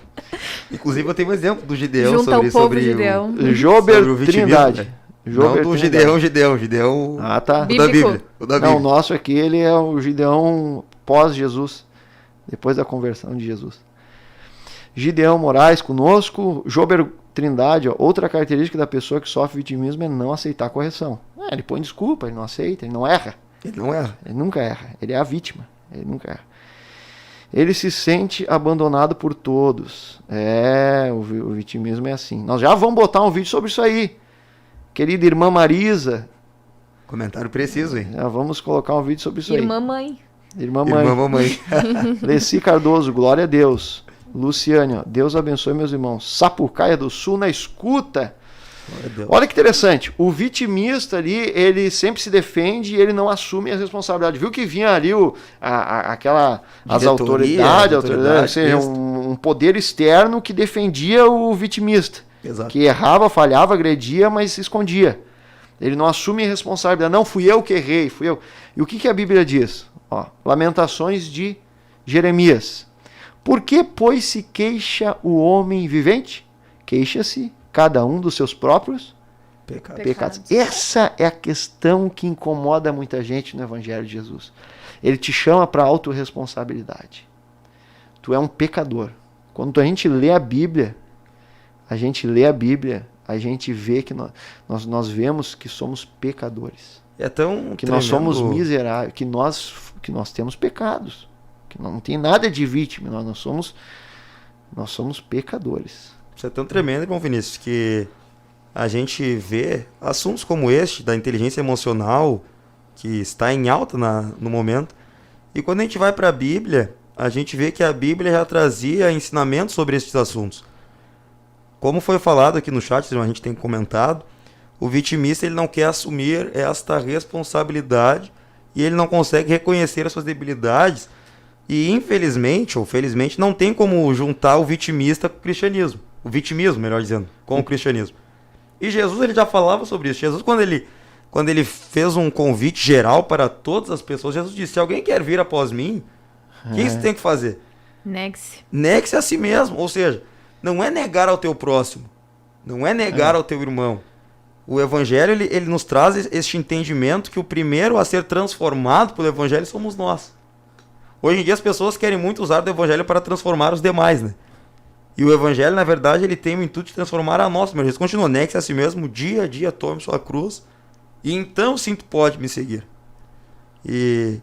Inclusive eu tenho um exemplo do Gideão. Junta o povo Gideão. Jober Trindade. Não do Gideão. Ah, tá. O da Bíblia. Não, o nosso aqui, ele é o Gideão pós-Jesus, depois da conversão de Jesus. Gideão Moraes conosco. Jober Trindade, ó, outra característica da pessoa que sofre vitimismo é não aceitar correção. Ele põe desculpa, ele não aceita, ele não erra. Ele não erra. Ele nunca erra. Ele é a vítima. Ele nunca erra. Ele se sente abandonado por todos. O vitimismo é assim. Nós já vamos botar um vídeo sobre isso aí. Querida irmã Marisa. Comentário preciso, hein? Já vamos colocar um vídeo sobre isso aí. Irmã mãe. Irmã mamãe. Leci Cardoso, glória a Deus. Luciane, ó, Deus abençoe meus irmãos. Sapucaia do Sul na escuta. Olha que interessante. O vitimista ali, ele sempre se defende e ele não assume a responsabilidade. Viu que vinha ali as autoridades, ou seja, um poder externo que defendia o vitimista. Exato. Que errava, falhava, agredia, mas se escondia. Ele não assume a responsabilidade. Não, fui eu que errei, fui eu. E o que a Bíblia diz? Lamentações de Jeremias. Por que, pois, se queixa o homem vivente? Queixa-se cada um dos seus próprios pecados. Essa é a questão que incomoda muita gente no Evangelho de Jesus. Ele te chama para a autorresponsabilidade. tu é um pecador. Quando a gente lê a Bíblia, a gente vê que nós vemos que somos pecadores. É tão Que nós somos tremendo. miseráveis, que nós temos pecados. Que não tem nada de vítima, nós somos pecadores. Isso é tão tremendo, irmão Vinícius, que a gente vê assuntos como este, da inteligência emocional, que está em alta no momento. E quando a gente vai para a Bíblia, a gente vê que a Bíblia já trazia ensinamentos sobre esses assuntos. Como foi falado aqui no chat, a gente tem comentado, o vitimista ele não quer assumir esta responsabilidade e ele não consegue reconhecer as suas debilidades. E infelizmente, ou felizmente, não tem como juntar o vitimista com o cristianismo. O vitimismo, melhor dizendo, com o cristianismo. E Jesus ele já falava sobre isso. Jesus, quando ele fez um convite geral para todas as pessoas, Jesus disse, se alguém quer vir após mim, o que você tem que fazer? Negue-se. Negue-se a si mesmo. Ou seja, não é negar ao teu próximo. Não é negar ao teu irmão. O Evangelho, ele nos traz este entendimento que o primeiro a ser transformado pelo Evangelho somos nós. Hoje em dia as pessoas querem muito usar do Evangelho para transformar os demais, né? E o Evangelho, na verdade, ele tem o intuito de transformar a nós. Mas Jesus continua, negue-se a si mesmo, dia a dia tome sua cruz, e então sim tu pode me seguir. E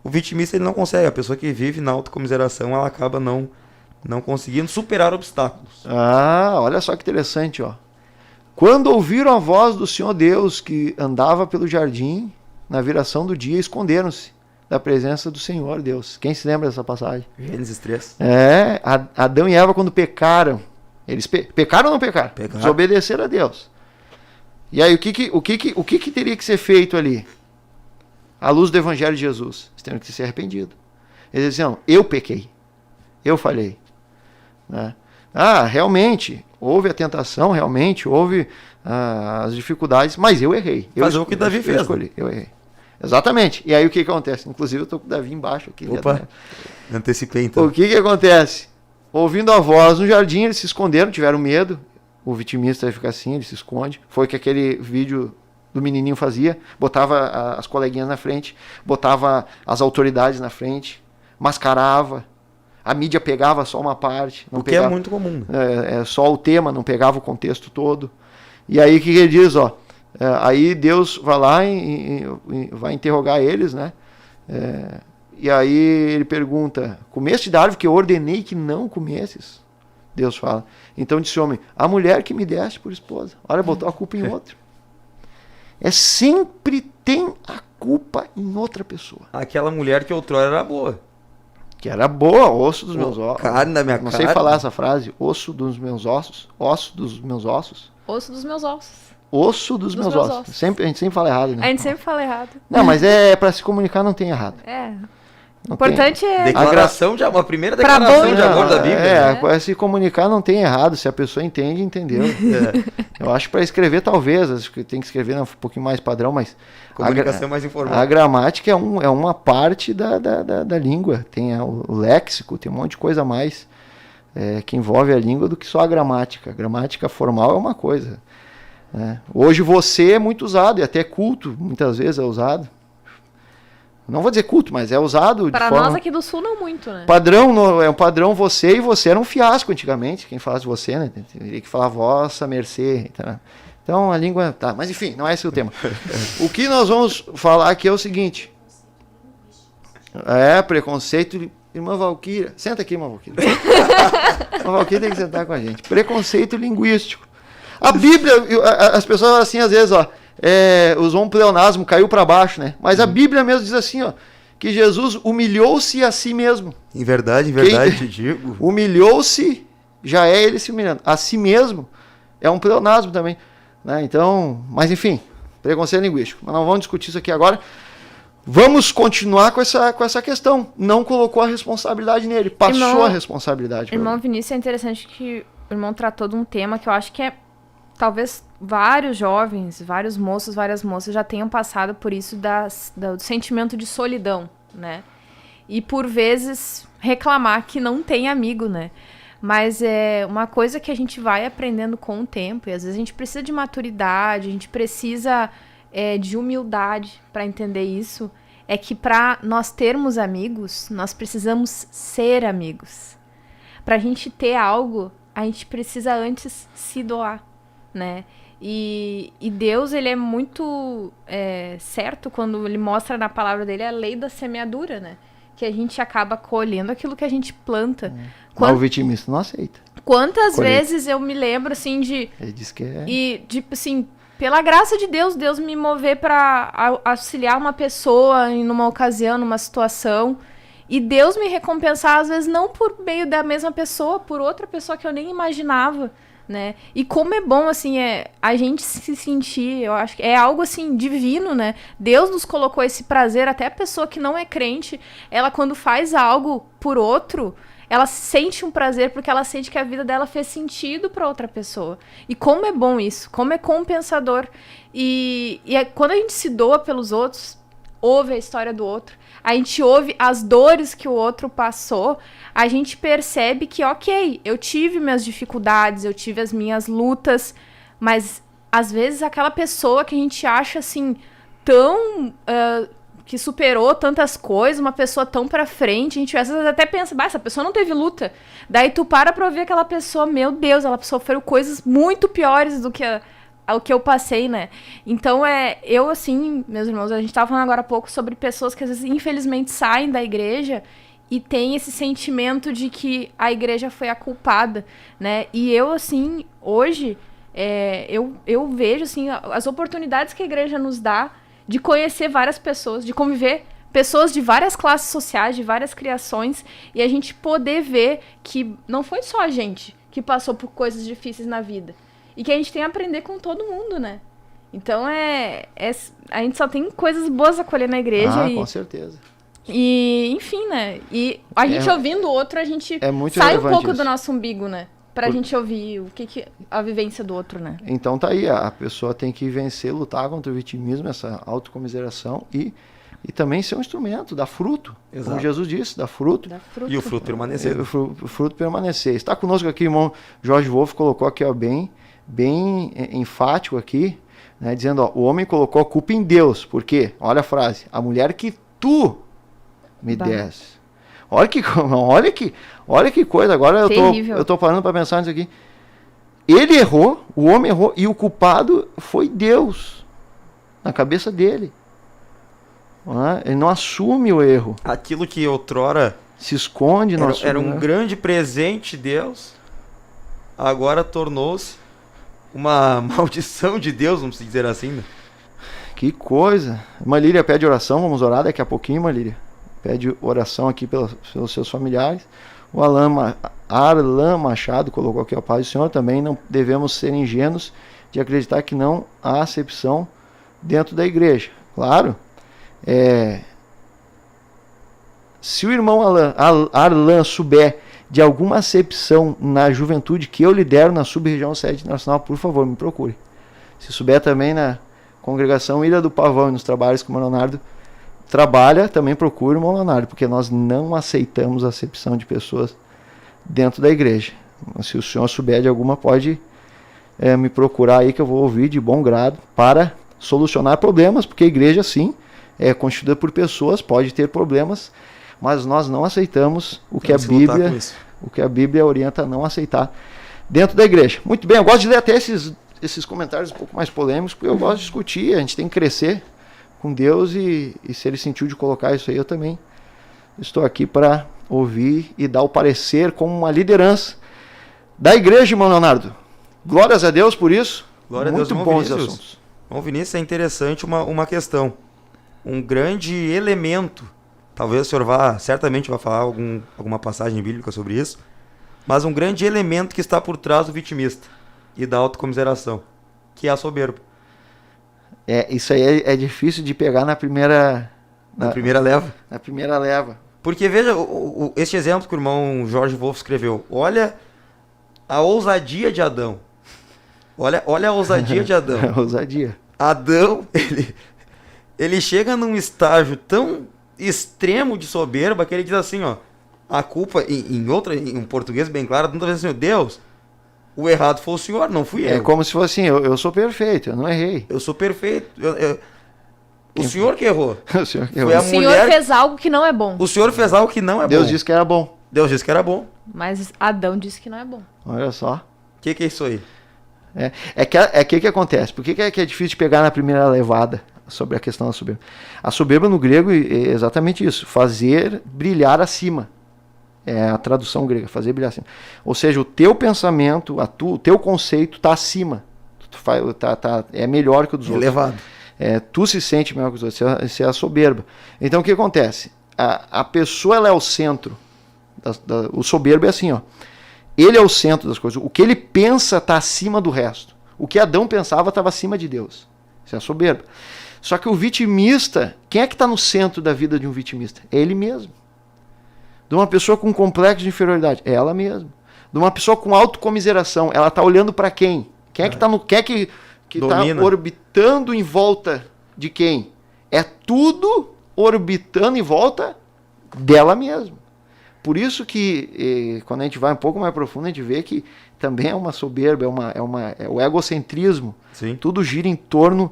o vitimista ele não consegue. A pessoa que vive na autocomiseração, ela acaba não conseguindo superar obstáculos. Ah, olha só que interessante, ó. Quando ouviram a voz do Senhor Deus que andava pelo jardim, na viração do dia, esconderam-se da presença do Senhor Deus. Quem se lembra dessa passagem? Gênesis 3. Adão e Eva quando pecaram, eles pecaram ou não pecaram? Pecaram. Desobedeceram a Deus. E aí o que teria que ser feito ali? À luz do Evangelho de Jesus, eles teriam que ser arrependidos. Eles diziam, eu pequei, eu falhei. Né? Realmente, houve a tentação, realmente, houve as dificuldades, mas eu errei. Fazer o que Davi fez. Eu errei. Exatamente. E aí o que acontece? Inclusive eu estou com o Davi embaixo aqui. Opa, antecipei então. O que acontece? Ouvindo a voz no jardim, eles se esconderam, tiveram medo. O vitimista vai ficar assim, ele se esconde. Foi o que aquele vídeo do menininho fazia. Botava as coleguinhas na frente, botava as autoridades na frente, mascarava. A mídia pegava só uma parte. Não O que pegava, é muito comum. só o tema, não pegava o contexto todo. E aí o que ele diz? Aí Deus vai lá e vai interrogar eles, né? E aí ele pergunta, comeste da árvore que eu ordenei que não comesses? Deus fala. Então disse o homem, a mulher que me deste por esposa. Olha, botou a culpa em outro. Sempre tem a culpa em outra pessoa. Aquela mulher que outrora era boa. Que era boa, osso dos meus ossos. Carne da minha Não carne. sei falar essa frase. Osso dos meus ossos. Osso dos meus ossos. Osso dos meus ossos. Osso dos meus ossos. A gente sempre fala errado, né? A gente sempre fala errado. Não, mas para se comunicar não tem errado. O importante é... Declaração de uma primeira Pra declaração bom, de amor da Bíblia. Para se comunicar não tem errado. Se a pessoa entende, entendeu. Eu acho que para escrever talvez, acho que tem que escrever um pouquinho mais padrão, mas Comunicação mais informal. a gramática é uma parte da língua. Tem o léxico, tem um monte de coisa a mais que envolve a língua do que só a gramática. A gramática formal é uma coisa. Hoje você é muito usado, e até culto muitas vezes é usado. Não vou dizer culto, mas é usado Para de forma... nós aqui do Sul não muito, né? É um padrão você, e você era um fiasco antigamente. Quem falasse você, né? Teria que falar vossa mercê. Então a língua... Tá, mas enfim, não é esse o tema. O que nós vamos falar aqui é o seguinte. Preconceito... Irmã Valquíria. Senta aqui, irmã Valquíria. Irmã Valquíria tem que sentar com a gente. Preconceito linguístico. A Bíblia, as pessoas falam assim às vezes, usou um pleonasmo, caiu para baixo, né? Mas a Bíblia mesmo diz assim, que Jesus humilhou-se a si mesmo. Em verdade, te digo. Humilhou-se, já é ele se humilhando. A si mesmo é um pleonasmo também. Né? Então, mas enfim, preconceito linguístico. Mas não vamos discutir isso aqui agora. Vamos continuar com essa questão. Não colocou a responsabilidade nele, passou a responsabilidade. Irmão Vinícius, é interessante que o irmão tratou de um tema que eu acho que talvez vários jovens, vários moços, várias moças já tenham passado por isso do sentimento de solidão, né? E por vezes reclamar que não tem amigo, né? Mas é uma coisa que a gente vai aprendendo com o tempo, e às vezes a gente precisa de maturidade, a gente precisa de humildade para entender isso. é que para nós termos amigos, nós precisamos ser amigos. Pra gente ter algo, a gente precisa antes se doar, né? E Deus, ele é muito certo quando ele mostra na palavra dele a lei da semeadura, né? Que a gente acaba colhendo aquilo que a gente planta. Mas o vitimista não aceita. Quantas Colheita. vezes eu me lembro, assim, de... Ele diz que é... E, tipo assim, pela graça de Deus, Deus me mover pra auxiliar uma pessoa em uma ocasião, numa situação... E Deus me recompensar, às vezes, não por meio da mesma pessoa, por outra pessoa que eu nem imaginava, né? E como é bom, assim, a gente se sentir, eu acho que é algo, assim, divino, né? Deus nos colocou esse prazer, até a pessoa que não é crente, ela quando faz algo por outro, ela sente um prazer porque ela sente que a vida dela fez sentido para outra pessoa. E como é bom isso, como é compensador. E quando a gente se doa pelos outros, ouve a história do outro, a gente ouve as dores que o outro passou, a gente percebe que, ok, eu tive minhas dificuldades, eu tive as minhas lutas, mas às vezes aquela pessoa que a gente acha assim, tão... que superou tantas coisas, uma pessoa tão pra frente, a gente às vezes até pensa, essa pessoa não teve luta. Daí tu para pra ver aquela pessoa, meu Deus, ela sofreu coisas muito piores do que o que eu passei, né? Então, eu assim, meus irmãos, a gente tava falando agora há pouco sobre pessoas que às vezes, infelizmente, saem da igreja e tem esse sentimento de que a igreja foi a culpada, né? E eu, assim, hoje, eu vejo, assim, as oportunidades que a igreja nos dá de conhecer várias pessoas, de conviver pessoas de várias classes sociais, de várias criações, e a gente poder ver que não foi só a gente que passou por coisas difíceis na vida. E que a gente tem a aprender com todo mundo, né? Então, a gente só tem coisas boas a colher na igreja. Com certeza. E, enfim, né? E a gente ouvindo o outro, a gente sai um pouco do nosso umbigo, né? Pra gente ouvir o que a vivência do outro, né? Então tá aí, a pessoa tem que vencer, lutar contra o vitimismo, essa autocomiseração e também ser um instrumento, dar fruto. Exato. Como Jesus disse, dar fruto. E o fruto permanecer. O fruto permanecer. Está conosco aqui o irmão Jorge Wolff, colocou aqui, ó, bem enfático aqui, né, dizendo, ó, o homem colocou a culpa em Deus. Por quê? Olha a frase. A mulher que tu me desse. Olha que coisa. Agora eu tô parando para pensar nisso aqui. Ele errou, o homem errou, e o culpado foi Deus. Na cabeça dele. Ele não assume o erro. Aquilo que outrora se esconde, era um grande presente de Deus, agora tornou-se uma maldição de Deus, vamos dizer assim, né? Que coisa. Irmã Líria pede oração, vamos orar daqui a pouquinho, irmã Líria. Pede oração aqui pelos seus familiares. O Arlan Machado colocou aqui, a paz do Senhor, também não devemos ser ingênuos de acreditar que não há acepção dentro da igreja. Claro, se o irmão Arlan souber de alguma acepção na juventude que eu lidero na sub-região sede nacional, por favor, me procure. Se souber também na congregação Ilha do Pavão e nos trabalhos que o Leonardo trabalha, também procure o irmão Leonardo, porque nós não aceitamos acepção de pessoas dentro da igreja. Se o senhor souber de alguma, pode me procurar aí, que eu vou ouvir de bom grado para solucionar problemas, porque a igreja, sim, é constituída por pessoas, pode ter problemas, mas nós não aceitamos o que a Bíblia orienta a não aceitar dentro da igreja. Muito bem, eu gosto de ler até esses comentários um pouco mais polêmicos, porque eu gosto de discutir, a gente tem que crescer com Deus, e se ele sentiu de colocar isso aí, eu também estou aqui para ouvir e dar o parecer como uma liderança da igreja, irmão Leonardo. Glórias a Deus por isso. Glória a Deus, irmão Vinícius. Irmão Vinícius, é interessante uma questão. Um grande elemento, talvez o senhor certamente vai falar alguma passagem bíblica sobre isso, mas um grande elemento que está por trás do vitimista e da autocomiseração, que é a soberba. Isso aí é difícil de pegar na primeira leva. Na primeira leva. Porque veja, este exemplo que o irmão Jorge Wolff escreveu, olha a ousadia de Adão. Olha a ousadia de Adão. Ousadia. Adão, ele chega num estágio tão extremo de soberba que ele diz assim, ó, a culpa, em um português bem claro, não está dizendo assim, Deus, o errado foi o senhor, não fui eu. É como se fosse assim, eu sou perfeito, eu não errei. Eu sou perfeito. O senhor que errou. O senhor que Foi errou. a O senhor mulher- fez algo que não é bom. O senhor fez algo que não é Deus bom. disse que era bom. Deus disse que era bom. Mas Adão disse que não é bom. Olha só. O que é isso aí? Que acontece? Por que é difícil de pegar na primeira levada sobre a questão da soberba? A soberba no grego é exatamente isso. Fazer brilhar acima. É a tradução grega, fazer brilhar acima. Ou seja, o teu pensamento, o teu conceito está acima. É melhor que o dos outros. Elevado. Tu se sente melhor que os outros. Isso é a soberba. Então o que acontece? A pessoa ela é o centro. O soberbo é assim, ó. Ele é o centro das coisas. O que ele pensa está acima do resto. O que Adão pensava estava acima de Deus. Isso é a soberba. Só que o vitimista, quem é que está no centro da vida de um vitimista? É ele mesmo. De uma pessoa com complexo de inferioridade, é ela mesma. De uma pessoa com autocomiseração, ela está olhando para quem? Quem é que está orbitando em volta de quem? É tudo orbitando em volta dela mesma. Por isso que, quando a gente vai um pouco mais profundo, a gente vê que também é uma soberba, é o egocentrismo. Sim. Tudo gira em torno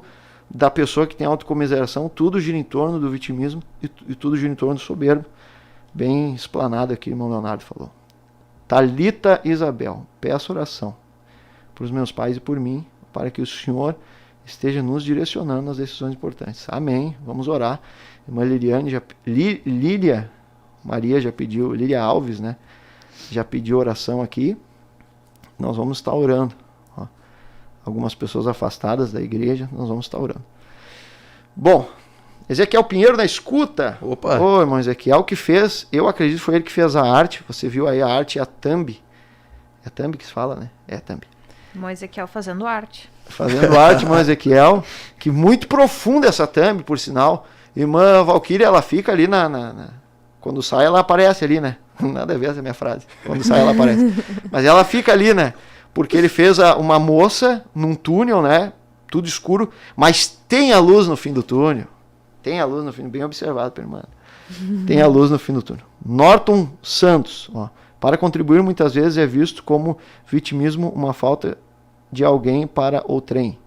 da pessoa que tem autocomiseração, tudo gira em torno do vitimismo e tudo gira em torno do soberbo. Bem explanado aqui, irmão Leonardo falou. Talita Isabel, peço oração para os meus pais e por mim, para que o Senhor esteja nos direcionando nas decisões importantes. Amém. Vamos orar. Irmã Liliane, Lília Maria já pediu, Lília Alves, né? Já pediu oração aqui. Nós vamos estar orando. Ó, algumas pessoas afastadas da igreja, nós vamos estar orando. Bom, Ezequiel Pinheiro na escuta. Opa! Ô, irmão Ezequiel, que fez, eu acredito que foi ele que fez a arte. Você viu aí a arte, a thumb. É thumb que se fala, né? É thumb. Irmão Ezequiel fazendo arte. Fazendo arte, irmão Ezequiel. Que muito profunda essa thumb, por sinal. Irmã Valquíria, ela fica ali quando sai, ela aparece ali, né? Nada a ver essa minha frase. Quando sai, ela aparece. Mas ela fica ali, né? Porque ele fez uma moça num túnel, né? Tudo escuro. Mas tem a luz no fim do túnel. Tem a luz no fim. Bem observado, irmã. Tem a luz no fim do túnel. Norton Santos. Ó, para contribuir, muitas vezes é visto como vitimismo uma falta de alguém para o trem.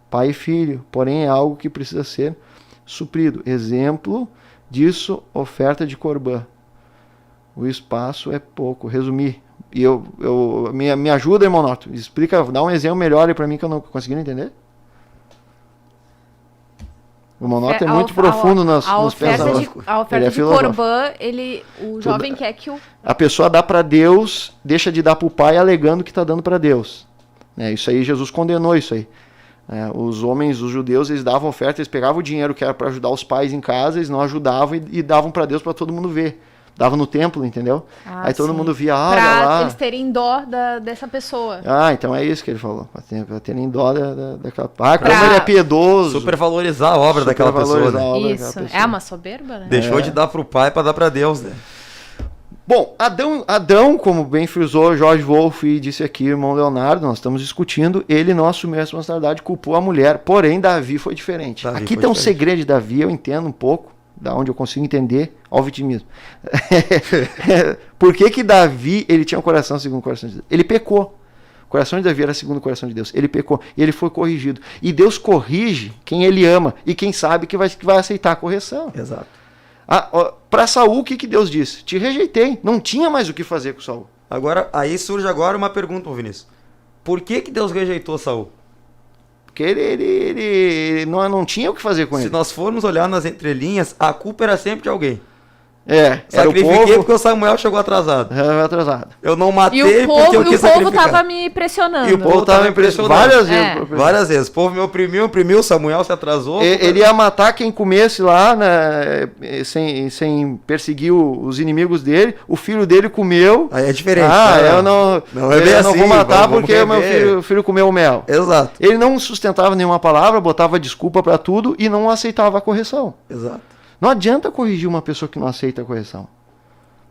Pai e filho. Porém, é algo que precisa ser suprido. Exemplo disso, oferta de Corbã. O espaço é pouco. Resumir. E me ajuda, irmão Norton. Explica, dá um exemplo melhor aí para mim que eu não consegui entender. O irmão Norton é muito profundo nos pensamentos. A oferta de Corbã, o jovem quer que a pessoa dá para Deus, deixa de dar para o pai alegando que está dando para Deus. Isso aí, Jesus condenou isso aí. Os homens, os judeus, eles davam oferta, eles pegavam o dinheiro que era para ajudar os pais em casa, eles não ajudavam e davam para Deus para todo mundo ver. Davam no templo, entendeu? Aí todo mundo via, olha lá. Pra eles terem dó dessa pessoa. Então é isso que ele falou. Pra terem dó daquela... como ele é piedoso. Supervalorizar a obra daquela pessoa, né? Isso, é uma soberba, né? Deixou de dar pro pai para dar para Deus, né? Bom, Adão, como bem frisou Jorge Wolff e disse aqui, irmão Leonardo, nós estamos discutindo, ele não assumiu a responsabilidade, culpou a mulher, porém Davi foi diferente. Aqui tem um segredo de Davi, eu entendo um pouco, da onde eu consigo entender, ó o vitimismo. Por que Davi, ele tinha um coração segundo o coração de Deus? Ele pecou. O coração de Davi era segundo o coração de Deus. Ele pecou e ele foi corrigido. E Deus corrige quem ele ama e quem sabe que vai aceitar a correção. Exato. Para Saul, o que Deus disse? Te rejeitei. Não tinha mais o que fazer com Saul. Aí surge agora uma pergunta, Vinícius. Por que Deus rejeitou Saul? Porque ele não tinha o que fazer com ele. Se nós formos olhar nas entrelinhas, a culpa era sempre de alguém. Sacrifiquei porque o Samuel chegou atrasado. Atrasado. Eu não matei porque eu quis sacrificar. E o povo tava me pressionando. E o povo tava me pressionando. Várias vezes. O povo me oprimiu, Samuel se atrasou. Ele ia matar quem comesse lá, né, sem perseguir os inimigos dele. O filho dele comeu. Aí é diferente. Eu não vou matar porque o meu filho comeu o mel. Exato. Ele não sustentava nenhuma palavra, botava desculpa para tudo e não aceitava a correção. Exato. Não adianta corrigir uma pessoa que não aceita a correção.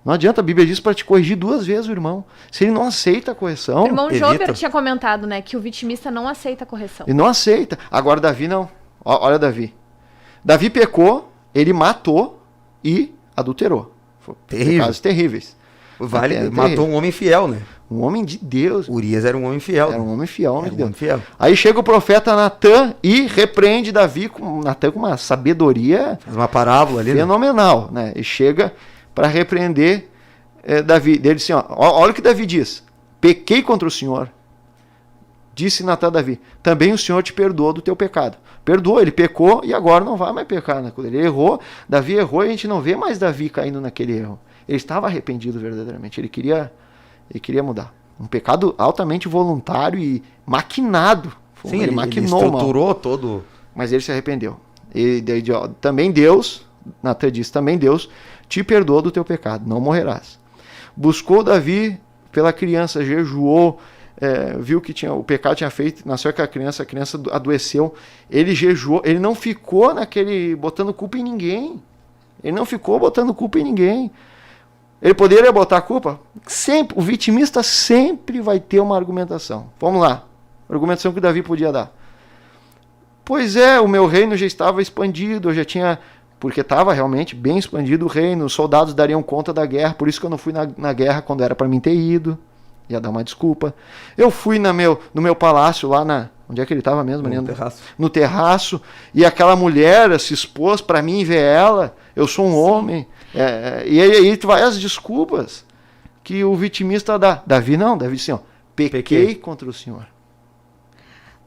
Não adianta, a Bíblia diz para te corrigir 2 vezes o irmão. Se ele não aceita a correção... O irmão Jober tinha comentado, né, que o vitimista não aceita a correção. Ele não aceita. Agora Davi não. Olha Davi. Davi pecou, ele matou e adulterou. Terrível. Casos terríveis. Matou um homem fiel, né? Um homem de Deus. Urias era um homem fiel. Era um homem fiel, homem Era de um Deus. homem fiel. Aí chega o profeta Natã e repreende Davi, Natã com uma sabedoria Faz uma parábola ali, né? fenomenal, né? E chega para repreender Davi. Ele disse, ó, olha o que Davi diz. Pequei contra o Senhor. Disse Natã a Davi, também o Senhor te perdoou do teu pecado. Perdoou, ele pecou e agora não vai mais pecar. Né? Quando ele errou, Davi errou e a gente não vê mais Davi caindo naquele erro. Ele estava arrependido verdadeiramente, ele queria mudar. Um pecado altamente voluntário e maquinado. Sim, ele maquinou o mal. estruturou todo... Mas ele se arrependeu. Também Deus, Natã disse, também Deus te perdoou do teu pecado, não morrerás. Buscou Davi pela criança, jejuou, viu que o pecado tinha feito, nasceu com a criança adoeceu, ele jejuou, ele não ficou botando culpa em ninguém. Ele não ficou botando culpa em ninguém. Ele poderia botar a culpa? Sempre, o vitimista sempre vai ter uma argumentação. Vamos lá, a argumentação que Davi podia dar. Pois o meu reino já estava expandido, eu já tinha... Porque estava realmente bem expandido o reino, os soldados dariam conta da guerra, por isso que eu não fui na guerra quando era para mim ter ido. Ia dar uma desculpa. Eu fui no meu palácio lá onde é que ele estava mesmo? No terraço. No terraço. E aquela mulher se expôs para mim ver ela. Eu sou um homem. E aí tu vai as desculpas que o vitimista dá. Davi disse assim, ó, pequei contra o Senhor.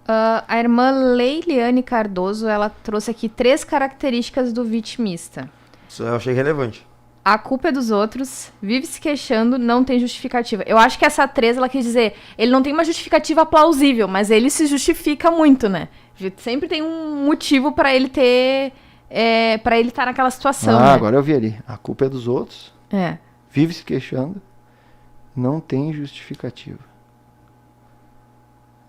A irmã Leiliane Cardoso, ela trouxe aqui 3 características do vitimista. Isso eu achei relevante. A culpa é dos outros, vive se queixando, não tem justificativa. Eu acho que essa 3, ela quis dizer, ele não tem uma justificativa plausível, mas ele se justifica muito, né? Sempre tem um motivo pra ele ter, pra ele estar naquela situação, né? Agora eu vi ali. A culpa é dos outros, vive se queixando, não tem justificativa.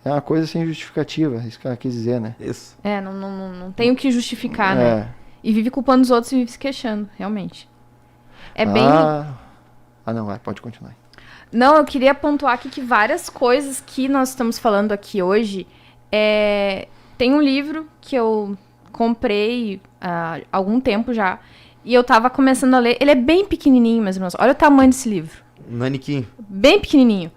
É uma coisa sem justificativa, isso que ela quis dizer, né? Isso. Não tem o que justificar, né? E vive culpando os outros e vive se queixando, realmente. Pode continuar. Não, eu queria pontuar aqui que várias coisas que nós estamos falando aqui hoje, tem um livro que eu comprei há algum tempo já, e eu tava começando a ler, ele é bem pequenininho, meus irmãos, olha o tamanho desse livro. Naniquim. Bem pequenininho.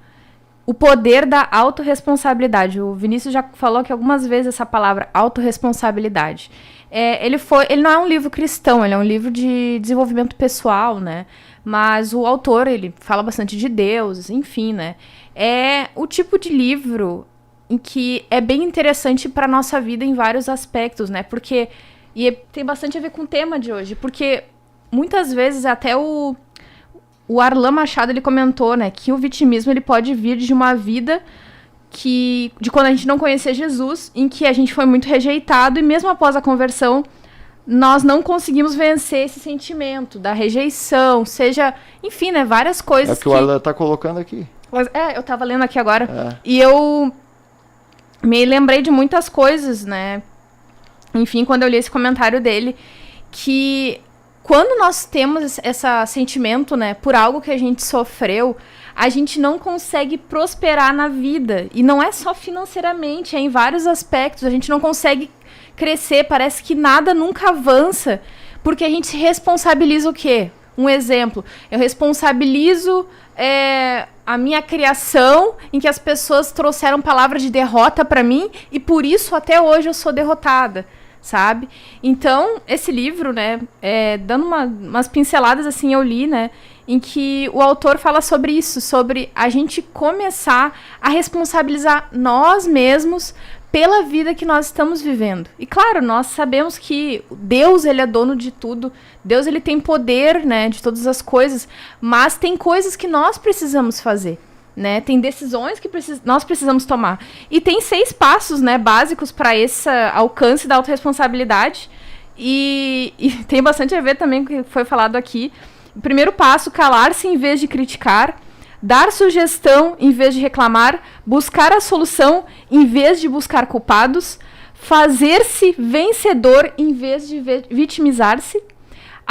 O poder da autorresponsabilidade. O Vinícius já falou aqui algumas vezes essa palavra, autorresponsabilidade. Ele não é um livro cristão, ele é um livro de desenvolvimento pessoal, né? Mas o autor, ele fala bastante de Deus, enfim, né? É o tipo de livro em que é bem interessante para nossa vida em vários aspectos, né? E tem bastante a ver com o tema de hoje, porque muitas vezes até o Arlan Machado, ele comentou, né, que o vitimismo ele pode vir de uma vida de quando a gente não conhecia Jesus, em que a gente foi muito rejeitado e mesmo após a conversão, nós não conseguimos vencer esse sentimento da rejeição, enfim, né, várias coisas. É o que o Arlan tá colocando aqui. Eu tava lendo aqui agora e eu me lembrei de muitas coisas, né, enfim, quando eu li esse comentário dele, que quando nós temos esse sentimento, né, por algo que a gente sofreu, a gente não consegue prosperar na vida. E não é só financeiramente, é em vários aspectos. A gente não consegue crescer, parece que nada nunca avança, porque a gente se responsabiliza o quê? Um exemplo, eu responsabilizo a minha criação, em que as pessoas trouxeram palavras de derrota para mim, e por isso até hoje eu sou derrotada. Sabe? Então, esse livro, né, dando umas pinceladas, assim, eu li, né, em que o autor fala sobre isso, sobre a gente começar a responsabilizar nós mesmos pela vida que nós estamos vivendo. E, claro, nós sabemos que Deus, ele é dono de tudo, Deus, ele tem poder, né, de todas as coisas, mas tem coisas que nós precisamos fazer. Né, tem decisões que nós precisamos tomar. E tem 6 passos, né, básicos para esse alcance da autorresponsabilidade. E tem bastante a ver também com o que foi falado aqui. O primeiro passo, calar-se em vez de criticar. Dar sugestão em vez de reclamar. Buscar a solução em vez de buscar culpados. Fazer-se vencedor em vez de vitimizar-se.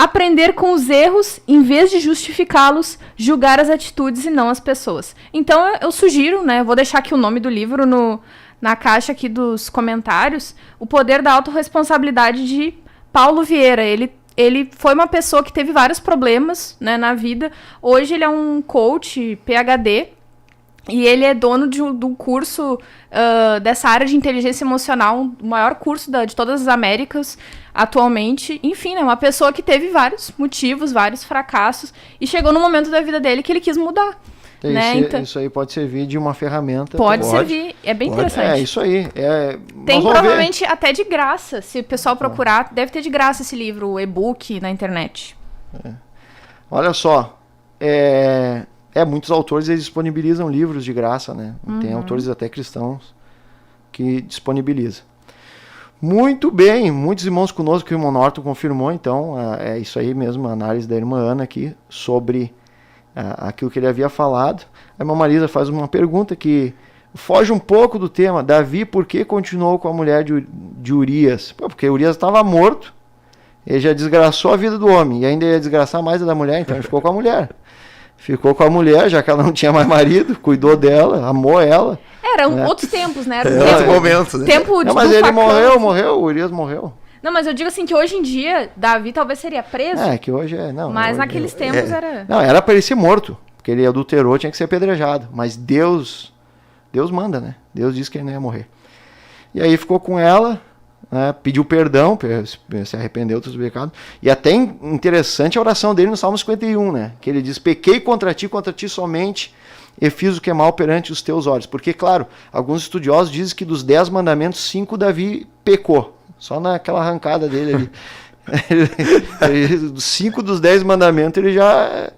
Aprender com os erros, em vez de justificá-los, julgar as atitudes e não as pessoas. Então, eu sugiro, né, vou deixar aqui o nome do livro na caixa aqui dos comentários, O Poder da Autorresponsabilidade, de Paulo Vieira. Ele foi uma pessoa que teve vários problemas, né, na vida. Hoje ele é um coach, PhD, E ele é dono de um curso dessa área de inteligência emocional, o maior curso de todas as Américas atualmente. Enfim, é uma pessoa que teve vários motivos, vários fracassos, e chegou no momento da vida dele que ele quis mudar. Né? Então, isso aí pode servir de uma ferramenta. Pode servir, é bem interessante. É, isso aí. Tem provavelmente até de graça, se o pessoal procurar, deve ter de graça esse livro, o e-book na internet. Olha só, muitos autores eles disponibilizam livros de graça, né? Tem autores até cristãos que disponibilizam. Muito bem, muitos irmãos conosco, que o irmão Norton confirmou, então, é isso aí mesmo, a análise da irmã Ana aqui sobre aquilo que ele havia falado. A irmã Marisa faz uma pergunta que foge um pouco do tema. Davi, por que continuou com a mulher de Urias? Porque Urias estava morto, ele já desgraçou a vida do homem, e ainda ia desgraçar mais a da mulher, então ele ficou com a mulher. Ficou com a mulher, já que ela não tinha mais marido, cuidou dela, amou ela. Eram outros tempos, né? Era outros momentos, né? Tempo de mas ele morreu, o Urias morreu. Não, mas eu digo assim, que hoje em dia, Davi talvez seria preso. Que hoje não. Mas naqueles tempos era... Não, era para ele ser morto, porque ele adulterou, tinha que ser apedrejado. Mas Deus manda, né? Deus disse que ele não ia morrer. E aí ficou com ela, né, pediu perdão, se arrependeu dos pecados. E até interessante a oração dele no Salmo 51, né? Que ele diz, pequei contra ti somente, e fiz o que é mal perante os teus olhos. Porque, claro, alguns estudiosos dizem que dos 10 mandamentos, 5 Davi pecou. Só naquela arrancada dele ali. 5 dos 10 mandamentos ele já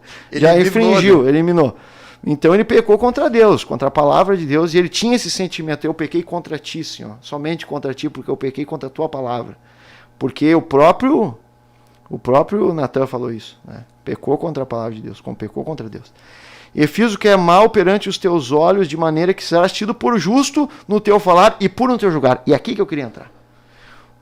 infringiu, eliminou. Então ele pecou contra Deus, contra a palavra de Deus, e ele tinha esse sentimento, eu pequei contra ti, Senhor, somente contra ti, porque eu pequei contra a tua palavra. Porque o próprio Natan falou isso, né? Pecou contra a palavra de Deus, pecou contra Deus. E fiz o que é mal perante os teus olhos, de maneira que serás tido por justo no teu falar e puro no teu julgar. E aqui que eu queria entrar.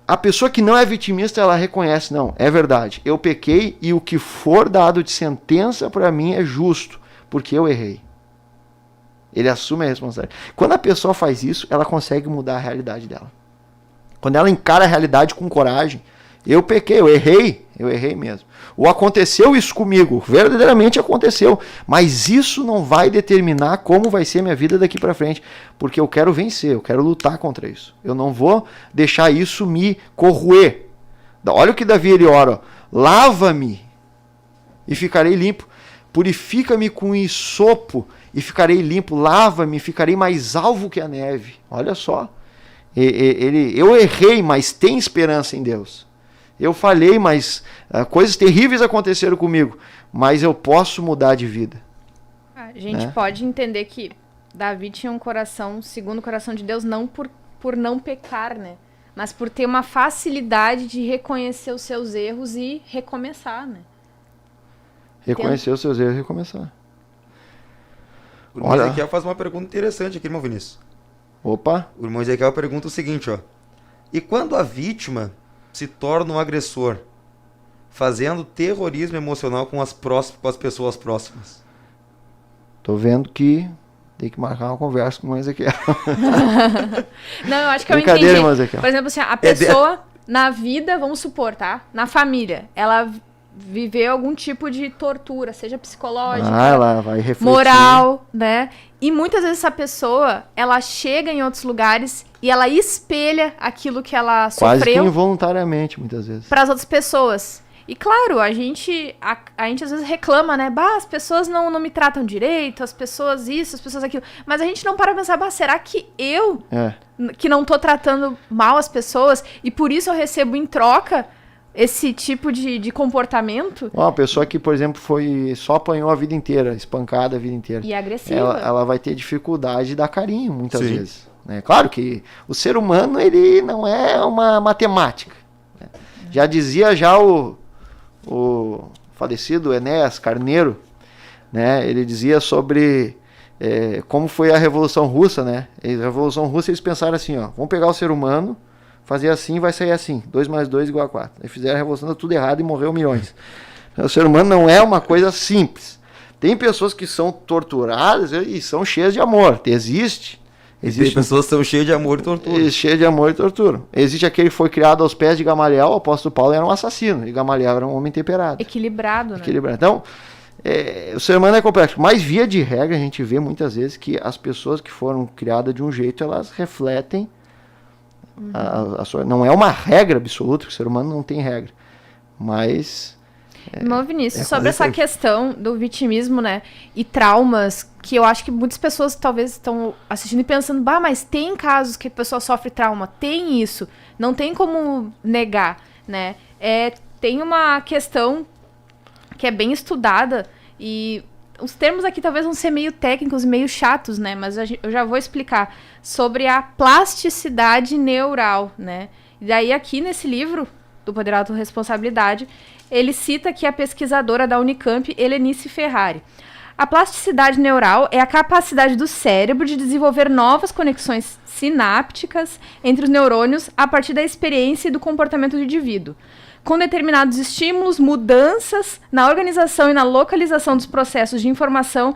A pessoa que não é vitimista, ela reconhece, não, é verdade, eu pequei e o que for dado de sentença para mim é justo, porque eu errei. Ele assume a responsabilidade. Quando a pessoa faz isso, ela consegue mudar a realidade dela. Quando ela encara a realidade com coragem, eu pequei, eu errei mesmo. Ou aconteceu isso comigo, verdadeiramente aconteceu, mas isso não vai determinar como vai ser minha vida daqui para frente, porque eu quero vencer, eu quero lutar contra isso. Eu não vou deixar isso me corroer. Olha o que Davi ele ora, lava-me e ficarei limpo, purifica-me com hisopo e ficarei limpo, lava-me e ficarei mais alvo que a neve. Olha só, eu errei, mas tem esperança em Deus. Eu falhei, mas coisas terríveis aconteceram comigo, mas eu posso mudar de vida. A gente pode entender que Davi tinha um coração segundo o coração de Deus, não por não pecar, né? Mas por ter uma facilidade de reconhecer os seus erros e recomeçar, né? Reconhecer os seus erros e recomeçar. O irmão Ezequiel faz uma pergunta interessante aqui, irmão Vinícius. Opa! O irmão Ezequiel pergunta o seguinte, ó. E quando a vítima se torna um agressor, fazendo terrorismo emocional com as pessoas próximas? Tô vendo que tem que marcar uma conversa com o Ezequiel. Não, eu acho que eu entendi. Por exemplo, assim, a pessoa na vida, vamos supor, tá? Na família, ela viveu algum tipo de tortura, seja psicológica, ela vai refletir, moral, né? E muitas vezes essa pessoa, ela chega em outros lugares e ela espelha aquilo que ela sofreu. Quase que involuntariamente, muitas vezes. Para as outras pessoas. E claro, a gente às vezes reclama, né? As pessoas não me tratam direito, as pessoas isso, as pessoas aquilo. Mas a gente não para pensar, será que eu, que não tô tratando mal as pessoas, e por isso eu recebo em troca esse tipo de comportamento? Uma pessoa que, por exemplo, só apanhou a vida inteira, espancada a vida inteira. E agressiva. Ela vai ter dificuldade de dar carinho, muitas vezes. Né? Claro que o ser humano, ele não é uma matemática. Né? Já dizia o falecido Enéas Carneiro, né? Ele dizia sobre como foi a Revolução Russa, né? A Revolução Russa, eles pensaram assim, vamos pegar o ser humano, fazer assim, vai sair assim, 2 mais 2 igual a 4. Aí fizeram a revolução, deu tudo errado e morreu milhões. O ser humano não é uma coisa simples. Tem pessoas que são torturadas e são cheias de amor. Existe. Tem pessoas que são cheias de amor e tortura. Cheias de amor e tortura. Existe aquele que foi criado aos pés de Gamaliel, o apóstolo Paulo era um assassino, e Gamaliel era um homem temperado. Equilibrado, né? Então, O ser humano é complexo, mas via de regra a gente vê muitas vezes que as pessoas que foram criadas de um jeito, elas refletem a sua... Não é uma regra absoluta, porque o ser humano não tem regra, mas... Irmão Vinícius, sobre essa questão do vitimismo, né, e traumas, que eu acho que muitas pessoas talvez estão assistindo e pensando, mas tem casos que a pessoa sofre trauma, tem isso, não tem como negar, né, tem uma questão que é bem estudada, e os termos aqui talvez vão ser meio técnicos, meio chatos, né, mas eu já vou explicar, sobre a plasticidade neural, né, e daí aqui nesse livro, do Poder da Autorresponsabilidade, ele cita aqui a pesquisadora da Unicamp, Helenice Ferrari. A plasticidade neural é a capacidade do cérebro de desenvolver novas conexões sinápticas entre os neurônios a partir da experiência e do comportamento do indivíduo. Com determinados estímulos, mudanças na organização e na localização dos processos de informação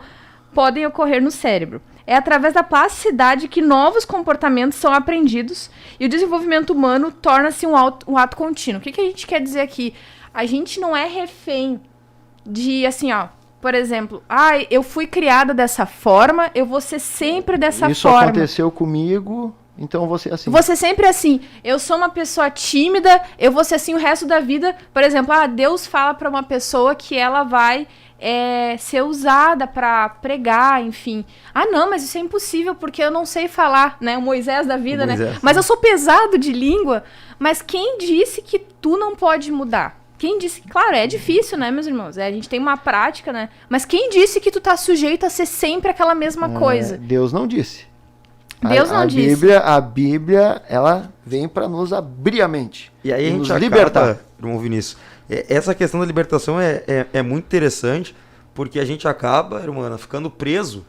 podem ocorrer no cérebro. É através da plasticidade que novos comportamentos são aprendidos e o desenvolvimento humano torna-se um ato contínuo. O que a gente quer dizer aqui? A gente não é refém de, assim, por exemplo, eu fui criada dessa forma, eu vou ser sempre dessa forma. Isso aconteceu comigo, então eu vou ser assim. Vou ser sempre assim. Eu sou uma pessoa tímida, eu vou ser assim o resto da vida. Por exemplo, Deus fala para uma pessoa que ela vai ser usada para pregar, enfim. Não, mas isso é impossível porque eu não sei falar, né? O Moisés da vida, né? Mas eu sou pesado de língua. Mas quem disse que tu não pode mudar? Quem disse? Claro, é difícil, né, meus irmãos? A gente tem uma prática, né? Mas quem disse que tu tá sujeito a ser sempre aquela mesma coisa? Deus não disse. Deus não disse. A Bíblia, ela vem para nos abrir a mente. E aí a gente nos libertar. Irmão Vinícius, essa questão da libertação é muito interessante, porque a gente acaba, irmã, ficando preso.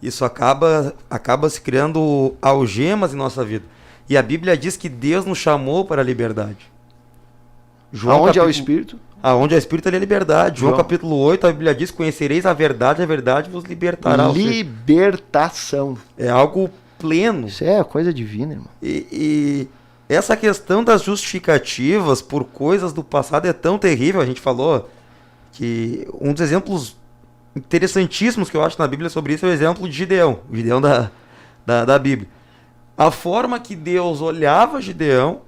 Isso acaba se criando algemas em nossa vida. E a Bíblia diz que Deus nos chamou para a liberdade. Aonde é o Espírito? Aonde é o Espírito, ali é liberdade. João capítulo 8, a Bíblia diz: conhecereis a verdade vos libertará. Libertação. É algo pleno. Isso é coisa divina, irmão. E essa questão das justificativas por coisas do passado é tão terrível. A gente falou que um dos exemplos interessantíssimos que eu acho na Bíblia sobre isso é o exemplo de Gideão. O Gideão da Bíblia. A forma que Deus olhava Gideão,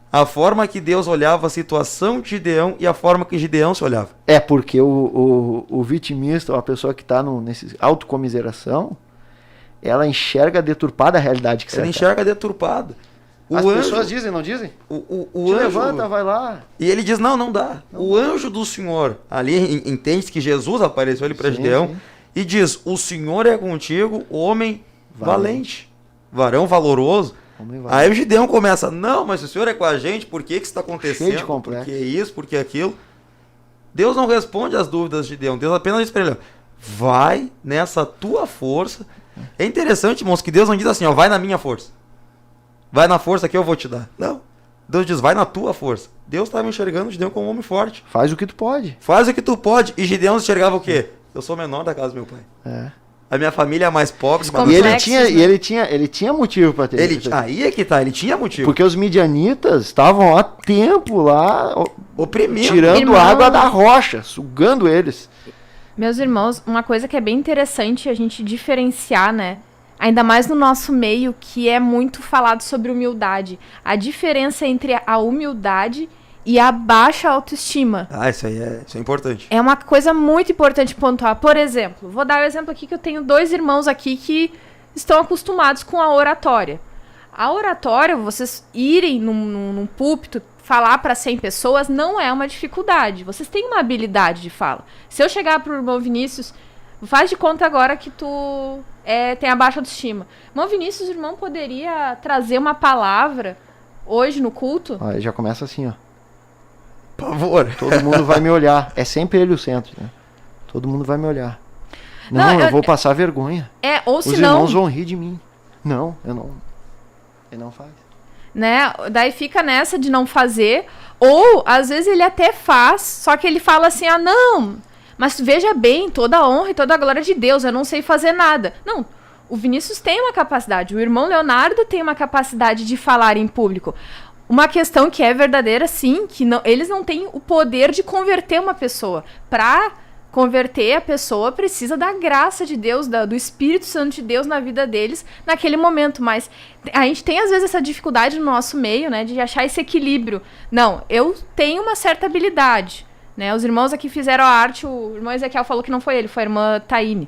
a forma que Deus olhava a situação de Gideão e a forma que Gideão se olhava. Porque o vitimista, a pessoa que está nesse autocomiseração, ela enxerga deturpada a realidade que você Ela enxerga deturpada. As pessoas dizem, não dizem? O anjo levanta, vai lá. E ele diz, não dá. O anjo do Senhor, ali entende que Jesus apareceu ali para Gideão, e diz, o Senhor é contigo, homem valente, varão valoroso. Aí o Gideão começa, não, mas o Senhor é com a gente, por que isso está acontecendo? Cheio de complexo. Por que isso, por que aquilo? Deus não responde às dúvidas de Gideão, Deus apenas diz para ele, vai nessa tua força. É interessante, irmãos, que Deus não diz assim, vai na minha força. Vai na força que eu vou te dar. Não. Deus diz, vai na tua força. Deus estava enxergando Gideão como um homem forte. Faz o que tu pode. Faz o que tu pode. E Gideão enxergava o quê? Eu sou o menor da casa do meu pai. A minha família é mais pobre. E ele tinha motivo para ter. Aí é que tá, ele tinha motivo. Porque os midianitas estavam há tempo lá oprimindo, tirando água da rocha, sugando eles. Meus irmãos, uma coisa que é bem interessante a gente diferenciar, né? Ainda mais no nosso meio, que é muito falado sobre humildade. A diferença entre a humildade e a baixa autoestima. Isso é importante. É uma coisa muito importante pontuar. Por exemplo, vou dar um exemplo aqui que eu tenho 2 irmãos aqui que estão acostumados com a oratória. A oratória, vocês irem num púlpito, falar para 100 pessoas, não é uma dificuldade. Vocês têm uma habilidade de fala. Se eu chegar pro irmão Vinícius, faz de conta agora que tu tem a baixa autoestima. Irmão Vinícius, o irmão poderia trazer uma palavra hoje no culto? Aí já começa assim, Pavor. Todo mundo vai me olhar. É sempre ele o centro, né? Todo mundo vai me olhar. Não, eu vou passar vergonha. Ou os se irmãos vão rir de mim. Não, ele não faz. Né? Daí fica nessa de não fazer. Ou, às vezes, ele até faz, só que ele fala assim, não... Mas veja bem, toda a honra e toda a glória de Deus, eu não sei fazer nada. Não, o Vinícius tem uma capacidade, o irmão Leonardo tem uma capacidade de falar em público. Uma questão que é verdadeira, sim, que eles não têm o poder de converter uma pessoa. Para converter a pessoa precisa da graça de Deus, do Espírito Santo de Deus na vida deles naquele momento, mas a gente tem às vezes essa dificuldade no nosso meio, né, de achar esse equilíbrio. Não, eu tenho uma certa habilidade, né, os irmãos aqui fizeram a arte, o irmão Ezequiel falou que não foi ele, foi a irmã Taine.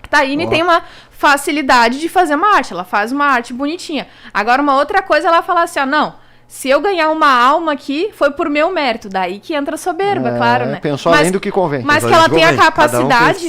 Taine tem uma facilidade de fazer uma arte, ela faz uma arte bonitinha. Agora uma outra coisa, ela fala assim, não, se eu ganhar uma alma aqui, foi por meu mérito. Daí que entra a soberba, claro, né? Pensou além do que convém. Mas que ela tem a capacidade...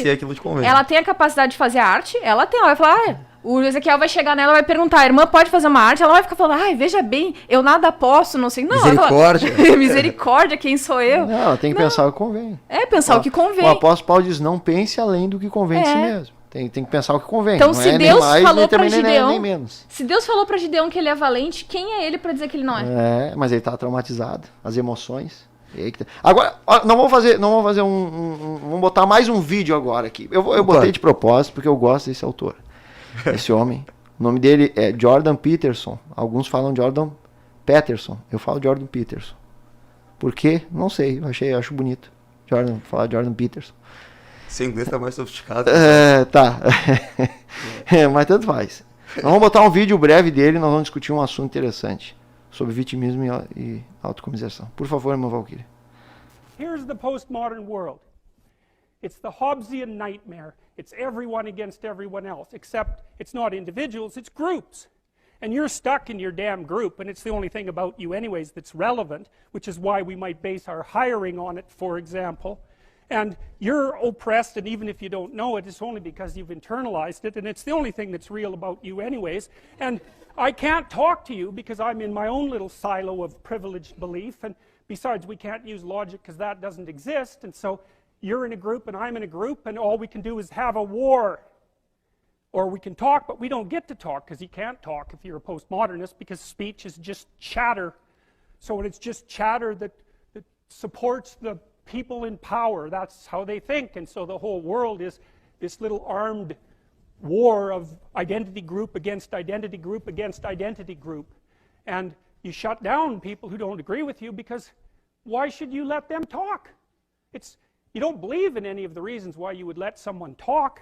Ela tem a capacidade de fazer arte, ela tem. Ela vai falar, o Ezequiel vai chegar nela, vai perguntar, a irmã pode fazer uma arte? Ela vai ficar falando, veja bem, eu nada posso, não sei. Não, misericórdia. Misericórdia, quem sou eu? Não, ela tem que pensar o que convém. Pensar o que convém. O apóstolo Paulo diz, não pense além do que convém de si mesmo. Tem que pensar o que convém. Então, não se é Deus nem mais, falou para Gideão, nem menos. Se Deus falou para Gideão que ele é valente, quem é ele para dizer que ele não é? Mas ele tá traumatizado, as emoções. Agora, não vamos fazer vamos botar mais um vídeo agora aqui. Eu botei de propósito porque eu gosto desse autor, esse homem. O nome dele é Jordan Peterson. Alguns falam Jordan Peterson. Eu falo Jordan Peterson. Por quê? Não sei. Acho bonito. Falar Jordan Peterson. Seu inglês tá mais sofisticado. Tá. Mas tanto faz. Nós vamos botar um vídeo breve dele e nós vamos discutir um assunto interessante sobre vitimismo e autocomiseração. Por favor, irmã Valquíria. Here's the postmodern world. It's the Hobbesian nightmare. It's everyone against everyone else, except it's not individuals, it's groups. And you're stuck in your damn group, and it's the only thing about you anyways that's relevant, which is why we might base our hiring on it, for example. And you're oppressed, and even if you don't know it, it's only because you've internalized it, and it's the only thing that's real about you anyways. And I can't talk to you because I'm in my own little silo of privileged belief, and besides, we can't use logic because that doesn't exist, and so you're in a group and I'm in a group, and all we can do is have a war. Or we can talk, but we don't get to talk because you can't talk if you're a postmodernist because speech is just chatter. So it's just chatter that supports the people in power. That's how they think, and so the whole world is this little armed war of identity group against identity group against identity group. And you shut down people who don't agree with you because why should you let them talk? You don't believe in any of the reasons why you would let someone talk.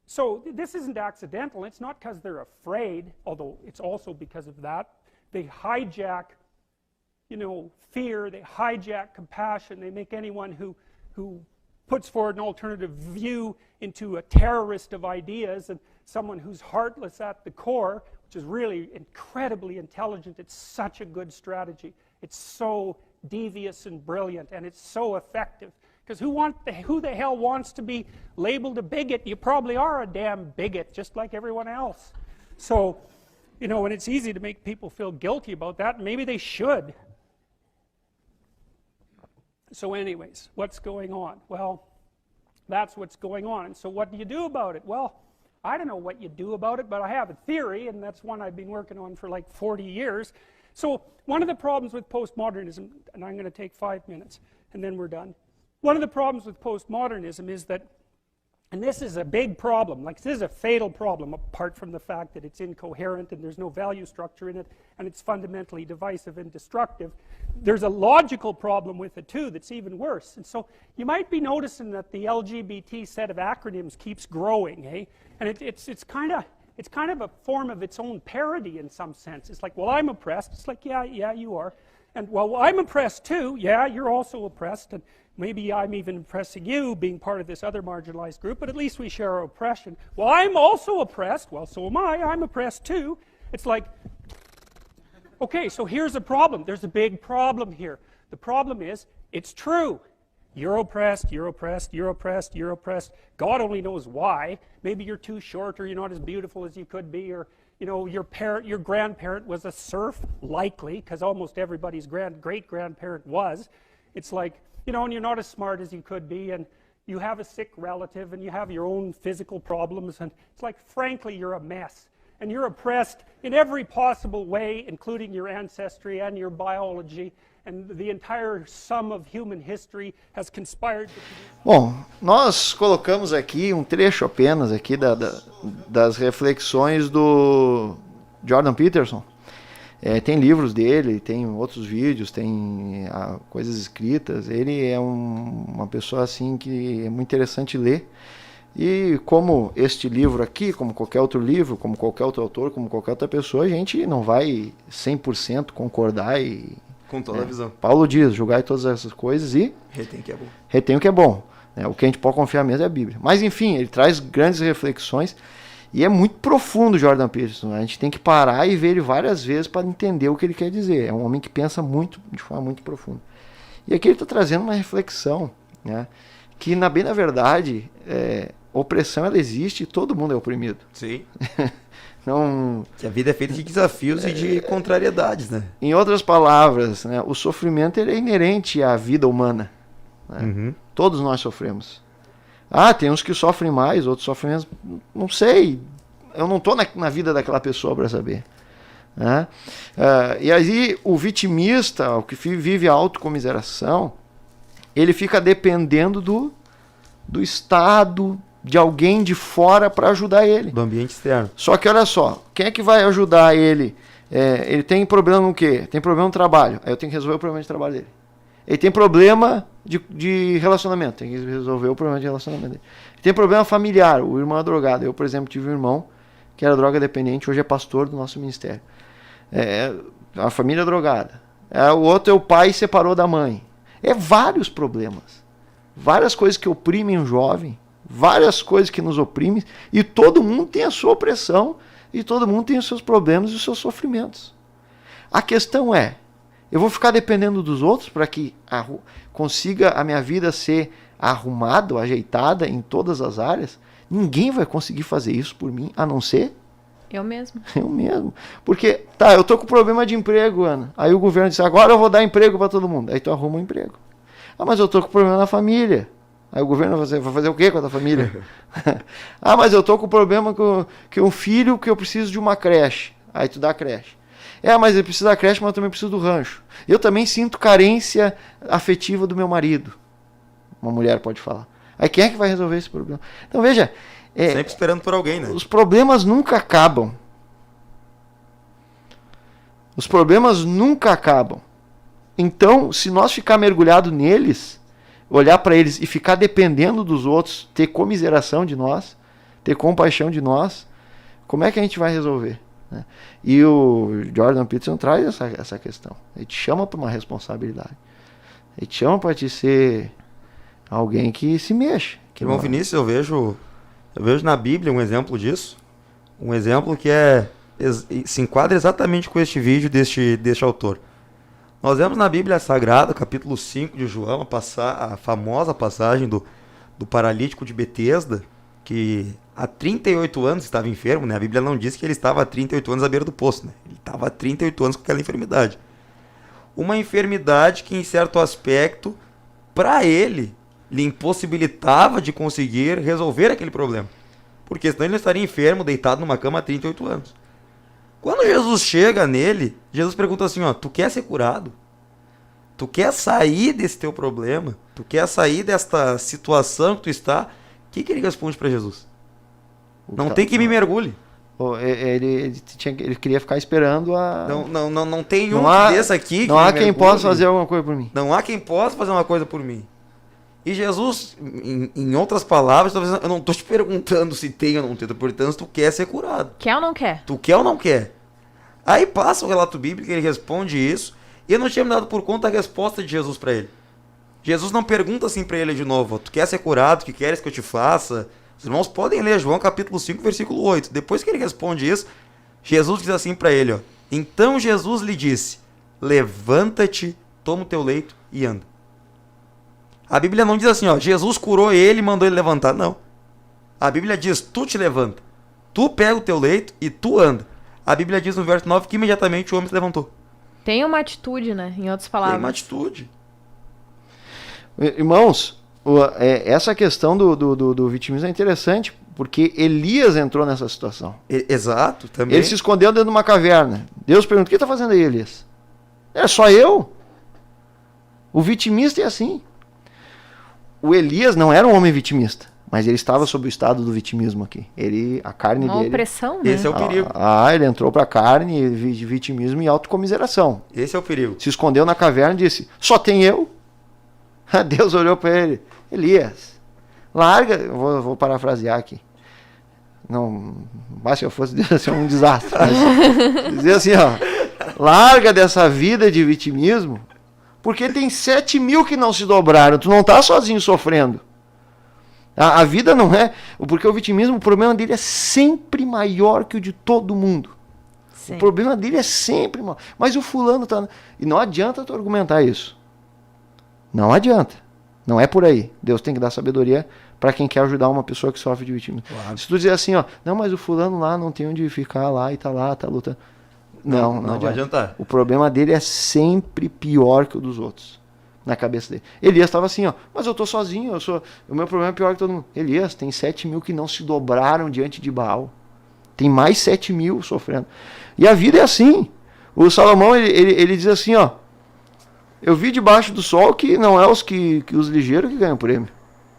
So this isn't accidental. It's not because they're afraid, although it's also because of that. They hijack fear, they hijack compassion, they make anyone who puts forward an alternative view into a terrorist of ideas and someone who's heartless at the core, which is really incredibly intelligent. It's such a good strategy. It's so devious and brilliant, and it's so effective. Because who the hell wants to be labeled a bigot? You probably are a damn bigot, just like everyone else. So, and it's easy to make people feel guilty about that, and maybe they should. So anyways, what's going on? Well, that's what's going on. And so what do you do about it? Well, I don't know what you do about it, but I have a theory, and that's one I've been working on for like 40 years. So one of the problems with postmodernism, and I'm going to take 5 minutes, and then we're done. One of the problems with postmodernism is that, and this is a big problem, like this is a fatal problem, apart from the fact that it's incoherent and there's no value structure in it, and it's fundamentally divisive and destructive. There's a logical problem with it too that's even worse. And so you might be noticing that the LGBT set of acronyms keeps growing, eh? And it's kind of a form of its own parody in some sense. It's like, well, I'm oppressed. It's like, yeah, you are. And well, I'm oppressed too. Yeah, you're also oppressed. And maybe I'm even oppressing you, being part of this other marginalized group, but at least we share our oppression. Well, I'm also oppressed. Well, so am I. I'm oppressed too. It's like, okay, so here's a problem. There's a big problem here. The problem is, it's true. You're oppressed, you're oppressed, you're oppressed, you're oppressed. God only knows why. Maybe you're too short, or you're not as beautiful as you could be, or your grandparent was a serf, likely, because almost everybody's great-grandparent was. It's like, and you're not as smart as you could be, and you have a sick relative, and you have your own physical problems, and it's like, frankly, you're a mess. And you're oppressed in every possible way, including your ancestry and your biology, and the entire sum of human history has conspired to... Bom, nós colocamos aqui um trecho apenas aqui das reflexões do Jordan Peterson. Tem livros dele, tem outros vídeos, tem coisas escritas. Ele é uma pessoa assim que é muito interessante ler. E como este livro aqui, como qualquer outro livro, como qualquer outro autor, como qualquer outra pessoa, a gente não vai 100% concordar Com toda a visão. Paulo diz, julgai todas essas coisas e Retém que é bom. retém o que é bom. O que a gente pode confiar mesmo é a Bíblia. Mas enfim, ele traz grandes reflexões e é muito profundo, Jordan Peterson. A gente tem que parar e ver ele várias vezes para entender o que ele quer dizer. É um homem que pensa de forma muito profunda. E aqui ele está trazendo uma reflexão, né, que na verdade, opressão ela existe e todo mundo é oprimido. Sim. Não, Que a vida é feita de desafios e de contrariedades, né? em outras palavras, né, o sofrimento ele é inerente à vida humana. Né? Uhum. Todos nós sofremos. Tem uns que sofrem mais, outros sofrem menos. Não sei. Eu não estou na vida daquela pessoa para saber. Né? E aí o vitimista, o que vive a autocomiseração, ele fica dependendo do estado de alguém de fora para ajudar ele. Do ambiente externo. Só que olha só, quem é que vai ajudar ele? Ele tem problema no quê? Tem problema no trabalho. Aí eu tenho que resolver o problema de trabalho dele. Ele tem problema de relacionamento. Tem que resolver o problema de relacionamento dele. Ele tem problema familiar. O irmão é drogado. Eu, por exemplo, tive um irmão que era droga dependente. Hoje é pastor do nosso ministério. A família é drogada. O outro é o pai separou da mãe. Vários problemas. Várias coisas que oprimem o jovem. Várias coisas que nos oprimem. E todo mundo tem a sua opressão. E todo mundo tem os seus problemas e os seus sofrimentos. A questão é, eu vou ficar dependendo dos outros para que consiga a minha vida ser arrumada, ajeitada em todas as áreas? Ninguém vai conseguir fazer isso por mim, a não ser Eu mesmo. eu mesmo. Porque, eu tô com problema de emprego, Ana. Aí o governo diz, agora eu vou dar emprego para todo mundo. Aí tu arruma um emprego. Mas eu tô com problema na família. Aí o governo vai fazer o quê com a tua família? Mas eu tô com problema com um filho que eu preciso de uma creche. Aí tu dá a creche. Mas ele precisa da creche, mas eu também preciso do rancho. Eu também sinto carência afetiva do meu marido. Uma mulher pode falar. Aí quem é que vai resolver esse problema? Então veja... Sempre esperando por alguém, né? Os problemas nunca acabam. Os problemas nunca acabam. Então, se nós ficar mergulhado neles, olhar para eles e ficar dependendo dos outros, ter comiseração de nós, ter compaixão de nós, como é que a gente vai resolver? Né? E o Jordan Peterson traz essa questão. Ele te chama para uma responsabilidade. Ele te chama para te ser alguém que se mexa. Irmão Vinícius, eu vejo na Bíblia um exemplo disso. Um exemplo que se enquadra exatamente com este vídeo deste autor. Nós vemos na Bíblia Sagrada, capítulo 5 de João, a famosa passagem do paralítico de Betesda, que há 38 anos estava enfermo, né? A Bíblia não diz que ele estava há 38 anos à beira do poço, né? Ele estava há 38 anos com aquela enfermidade. Uma enfermidade que, em certo aspecto, para ele, lhe impossibilitava de conseguir resolver aquele problema. Porque senão ele não estaria enfermo, deitado numa cama há 38 anos. Quando Jesus chega nele, Jesus pergunta assim, tu quer ser curado? Tu quer sair desse teu problema? Tu quer sair desta situação que tu está? O que ele responde para Jesus? Não tem que me mergulhe. Ele queria ficar esperando a... Não tem desse aqui que não há quem possa fazer alguma coisa por mim. Não há quem possa fazer uma coisa por mim. E Jesus, em outras palavras, talvez eu não estou te perguntando se tem ou não tem, portanto, se tu quer ser curado. Quer ou não quer? Tu quer ou não quer? Aí passa o relato bíblico, ele responde isso, e eu não tinha me dado por conta a resposta de Jesus para ele. Jesus não pergunta assim para ele de novo, tu quer ser curado, o que queres que eu te faça? Os irmãos podem ler João capítulo 5, versículo 8. Depois que ele responde isso, Jesus diz assim para ele, então Jesus lhe disse, levanta-te, toma o teu leito e anda. A Bíblia não diz assim, Jesus curou ele e mandou ele levantar. Não. A Bíblia diz, tu te levanta. Tu pega o teu leito e tu anda. A Bíblia diz no verso 9 que imediatamente o homem se levantou. Tem uma atitude, né? Em outras palavras. Tem uma atitude. Irmãos, essa questão do vitimismo é interessante, porque Elias entrou nessa situação. Exato, também. Ele se escondeu dentro de uma caverna. Deus pergunta, o que está fazendo aí, Elias? É só eu? O vitimista é assim. O Elias não era um homem vitimista. Mas ele estava sob o estado do vitimismo aqui. A carne Uma dele... opressão, né? Esse é o perigo. Ele entrou pra carne de vitimismo e autocomiseração. Esse é o perigo. Se escondeu na caverna e disse, só tem eu? Deus olhou para ele, Elias, larga, eu vou parafrasear aqui. Não, mas se eu fosse Deus, ia ser um desastre. Mas, dizer assim, larga dessa vida de vitimismo, porque tem 7.000 que não se dobraram, tu não tá sozinho sofrendo. A vida não é, porque o vitimismo, o problema dele é sempre maior que o de todo mundo. Sim. O problema dele é sempre maior. Mas o fulano tá... E não adianta tu argumentar isso. Não adianta. Não é por aí. Deus tem que dar sabedoria para quem quer ajudar uma pessoa que sofre de vitimismo. Claro. Se tu dizer assim, não, mas o fulano lá não tem onde ficar lá e tá lá, tá lutando. Não vai adiantar. O problema dele é sempre pior que o dos outros. Na cabeça dele. Elias estava assim, mas eu tô sozinho, o meu problema é pior que todo mundo. Elias, tem 7.000 que não se dobraram diante de Baal. Tem mais 7.000 sofrendo. E a vida é assim. O Salomão, ele diz assim, eu vi debaixo do sol que não é os ligeiros que ganham prêmio.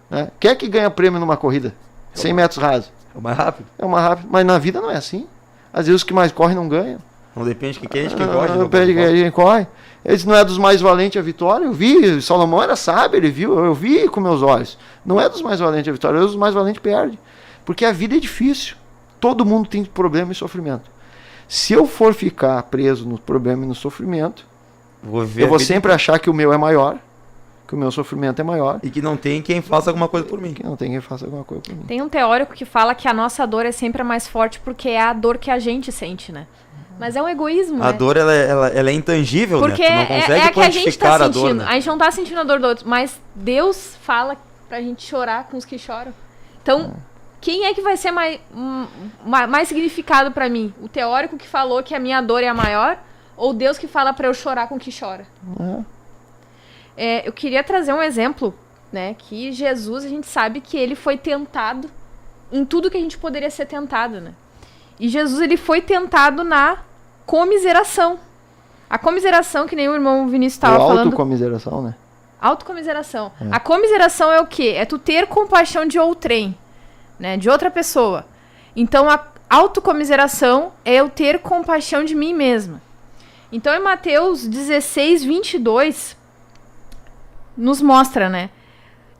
Né? Quem é que ganha prêmio numa corrida? 100 metros rasos. É o mais rápido. É o mais rápido. Mas na vida não é assim. Às vezes os que mais correm não ganham. Não depende de quem corre. Não depende de quem corre. Ele não é dos mais valentes a vitória. Eu vi, Salomão era sábio, ele viu, eu vi com meus olhos. Não é dos mais valentes a vitória, é dos mais valentes perde. Porque a vida é difícil. Todo mundo tem problema e sofrimento. Se eu for ficar preso no problema e no sofrimento, eu vou sempre achar que o meu é maior, que o meu sofrimento é maior. E que não tem quem faça alguma coisa por mim. Que não tem quem faça alguma coisa por mim. Tem um teórico que fala que a nossa dor é sempre a mais forte porque é a dor que a gente sente, né? Mas é um egoísmo, A né? dor, ela é intangível, porque né? Tu não consegue a que a gente tá quantificar a sentindo. dor, né? A gente não tá sentindo a dor do outro, mas Deus fala pra gente chorar com os que choram. Então, quem é que vai ser mais significado pra mim? O teórico que falou que a minha dor é a maior? Ou Deus que fala pra eu chorar com o que chora? Eu queria trazer um exemplo, né? Que Jesus, a gente sabe que ele foi tentado em tudo que a gente poderia ser tentado, né? E Jesus, ele foi tentado na comiseração. A comiseração, que nem o irmão Vinícius estava falando. Autocomiseração, né? Autocomiseração. A comiseração é o quê? É tu ter compaixão de outrem, né? De outra pessoa. Então, a autocomiseração é eu ter compaixão de mim mesma. Então, em Mateus 16, 22, nos mostra, né?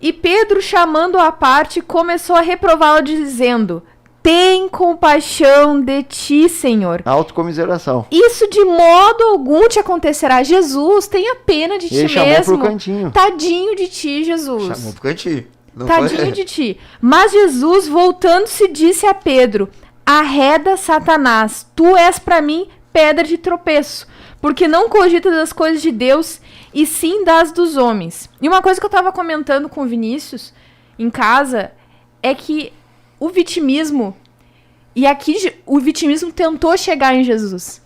E Pedro, chamando-o à parte, começou a reprová-lo, dizendo: tem compaixão de ti, Senhor. Autocomiseração. Isso de modo algum te acontecerá. Jesus, tenha pena de ti mesmo. Ele chamou pro cantinho. Tadinho de ti, Jesus. Chamou pro cantinho. Tadinho de ti. Mas Jesus, voltando-se, disse a Pedro: arreda, Satanás, tu és para mim pedra de tropeço, porque não cogitas das coisas de Deus, e sim das dos homens. E uma coisa que eu tava comentando com o Vinícius em casa é que o vitimismo, e aqui o vitimismo tentou chegar em Jesus.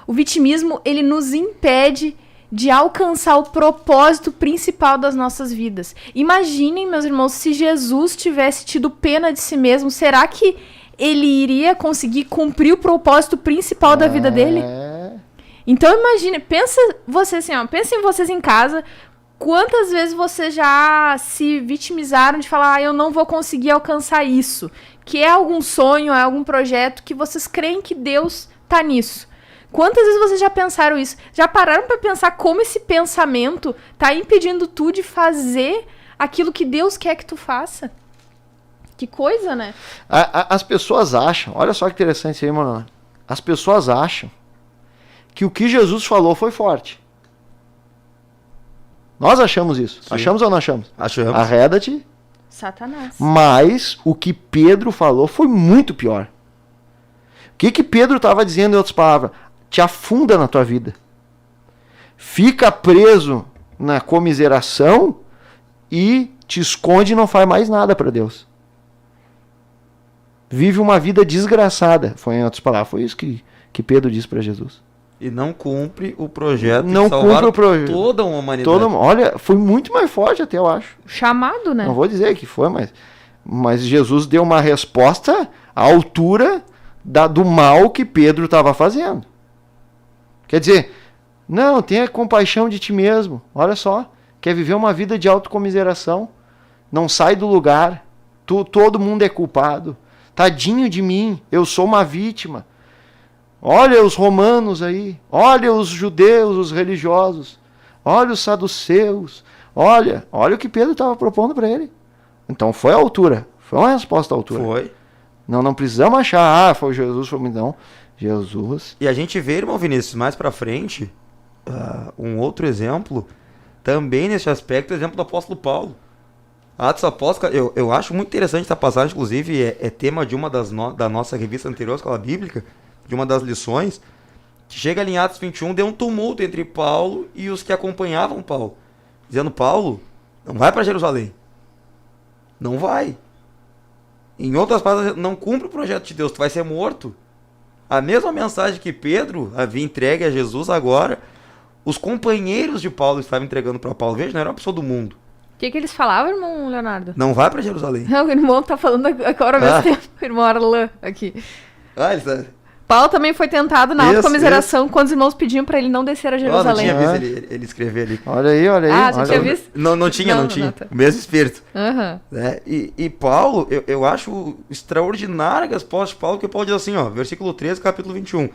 O vitimismo, ele nos impede de alcançar o propósito principal das nossas vidas. Imaginem, meus irmãos, se Jesus tivesse tido pena de si mesmo, será que ele iria conseguir cumprir o propósito principal da vida dele? Então imagine, pensa em vocês em casa, quantas vezes vocês já se vitimizaram de falar, eu não vou conseguir alcançar isso, que é algum sonho, é algum projeto que vocês creem que Deus tá nisso. Quantas vezes vocês já pensaram isso? Já pararam para pensar como esse pensamento tá impedindo tu de fazer aquilo que Deus quer que tu faça? Que coisa, né? As pessoas acham, olha só que interessante isso aí, mano. As pessoas acham que o que Jesus falou foi forte. Nós achamos isso. Sim. Achamos ou não achamos? Achamos. Arreda-te. Satanás. Mas o que Pedro falou foi muito pior. O que Pedro estava dizendo em outras palavras? Te afunda na tua vida. Fica preso na comiseração e te esconde e não faz mais nada para Deus. Vive uma vida desgraçada. Foi em outras palavras. Foi isso que Pedro disse para Jesus. E não cumpre o projeto de salvar toda a humanidade. Olha, foi muito mais forte até, eu acho. Chamado, né? Não vou dizer que foi, mas Jesus deu uma resposta à altura do mal que Pedro estava fazendo. Quer dizer, não, tenha compaixão de ti mesmo. Olha só, quer viver uma vida de autocomiseração. Não sai do lugar. todo mundo é culpado. Tadinho de mim, eu sou uma vítima. Olha os romanos aí, olha os judeus, os religiosos, olha os saduceus, olha o que Pedro estava propondo para ele. Então foi à altura, foi uma resposta à altura. Foi. Não precisamos achar, foi Jesus, foi não. Jesus. E a gente vê, irmão Vinícius, mais pra frente, um outro exemplo, também nesse aspecto, o exemplo do apóstolo Paulo. Atos Apóstolos, eu acho muito interessante essa passagem, inclusive é tema de uma da nossa revista anterior, Escola Bíblica, de uma das lições, que chega ali em Atos 21, deu um tumulto entre Paulo e os que acompanhavam Paulo, dizendo: Paulo, não vai para Jerusalém. Não vai. Em outras palavras, não cumpre o projeto de Deus, tu vai ser morto. A mesma mensagem que Pedro havia entregue a Jesus agora, os companheiros de Paulo estavam entregando para Paulo. Veja, não era uma pessoa do mundo. O que eles falavam, irmão Leonardo? Não vai para Jerusalém. Não, o irmão tá falando agora ao mesmo tempo. O irmão Arlan aqui. Paulo também foi tentado na autocomiseração quando os irmãos pediam para ele não descer a Jerusalém. Não tinha visto ele escrever ali. Olha aí. Ah, você tinha visto? Não tinha. Tá. O mesmo espírito. Uhum. E Paulo, eu acho extraordinário a resposta de Paulo, que Paulo diz assim, versículo 13, capítulo 21.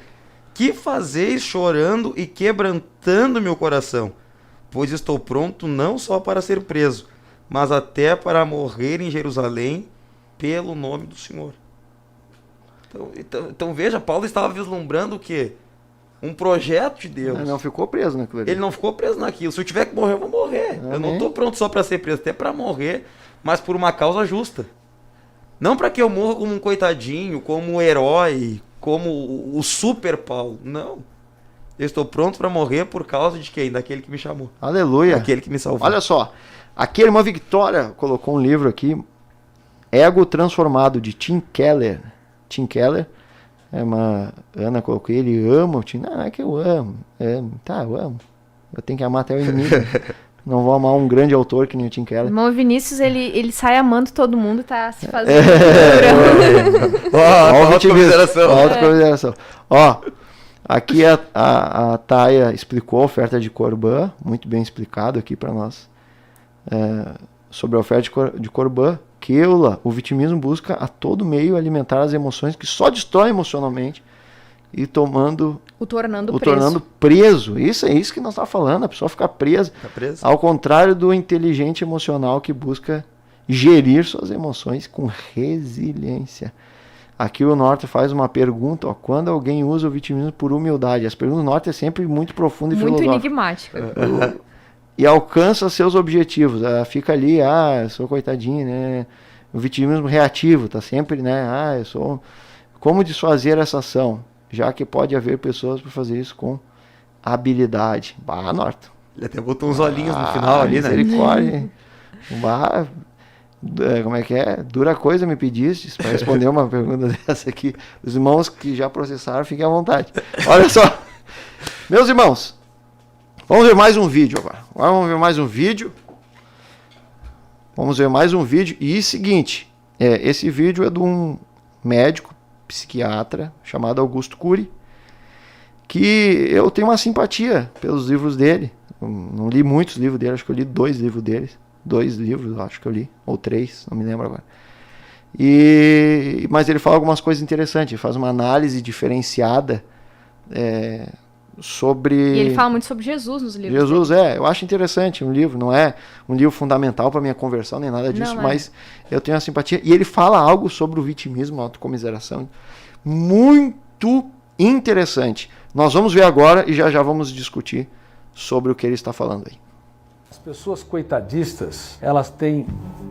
Que fazeis chorando e quebrantando meu coração? Pois estou pronto não só para ser preso, mas até para morrer em Jerusalém pelo nome do Senhor. Então veja, Paulo estava vislumbrando o quê? Um projeto de Deus. Ele não ficou preso naquilo. Ele não ficou preso naquilo. Se eu tiver que morrer, eu vou morrer. Eu não estou pronto só para ser preso, até para morrer, mas por uma causa justa. Não para que eu morra como um coitadinho, como um herói, como o super Paulo. Não. Eu estou pronto para morrer por causa de quem? Daquele que me chamou. Aleluia. Daquele que me salvou. Olha só. Aqui a irmã Victoria colocou um livro aqui, Ego Transformado, de Tim Keller. Tim Keller, Ana colocou ele, amo o Tim. Não é que eu amo. Eu amo. Eu tenho que amar até o inimigo. Não vou amar um grande autor que nem o Tim Keller. Irmão Vinícius, ele sai amando todo mundo, tá se fazendo. Autoconsideração. Aqui a Taia explicou a oferta de Corbã, muito bem explicado aqui para nós, sobre a oferta de Corbã. Keula, o vitimismo busca a todo meio alimentar as emoções que só destrói emocionalmente e o tornando preso. Isso é isso que nós estamos falando, a pessoa fica presa. Ao contrário do inteligente emocional que busca gerir suas emoções com resiliência. Aqui o Norte faz uma pergunta, quando alguém usa o vitimismo por humildade? As perguntas do Norte é sempre muito profunda e filosófica. Muito enigmática. E alcança seus objetivos. Fica ali, eu sou coitadinho, né? O vitimismo reativo, tá sempre, né? Eu sou... Como desfazer essa ação? Já que pode haver pessoas para fazer isso com habilidade. Norton. Ele até botou uns olhinhos no final ali, né? Misericórdia. Como é que é? Dura coisa me pedistes para responder uma pergunta dessa aqui. Os irmãos que já processaram, fiquem à vontade. Olha só. Meus irmãos, vamos ver mais um vídeo agora. Vamos ver mais um vídeo. E seguinte, esse vídeo é de um médico, psiquiatra, chamado Augusto Cury, que eu tenho uma simpatia pelos livros dele. Eu não li muitos livros dele, acho que eu li 2 livros dele. 2 livros, acho que eu li, ou 3, não me lembro agora. Mas ele fala algumas coisas interessantes, ele faz uma análise diferenciada sobre... E ele fala muito sobre Jesus nos livros. Jesus, eu acho interessante um livro, não é um livro fundamental para minha conversão, nem nada disso, mas eu tenho uma simpatia. E ele fala algo sobre o vitimismo, a autocomiseração, muito interessante. Nós vamos ver agora e já vamos discutir sobre o que ele está falando aí. As pessoas coitadistas, elas têm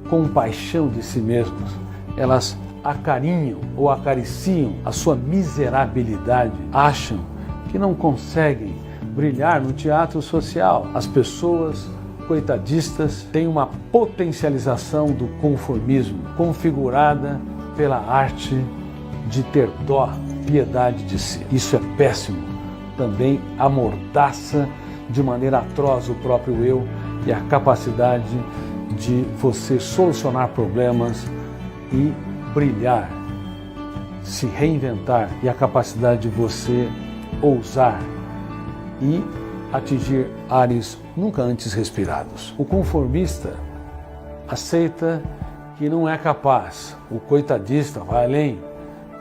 compaixão de si mesmas, elas acarinham ou acariciam a sua miserabilidade, acham que não conseguem brilhar no teatro social. As pessoas coitadistas têm uma potencialização do conformismo, configurada pela arte de ter dó, piedade de si. Isso é péssimo. Também amordaça de maneira atroz o próprio eu e a capacidade de você solucionar problemas e brilhar, se reinventar, e a capacidade de você ousar e atingir ares nunca antes respirados. O conformista aceita que que não é capaz, o coitadista vai além,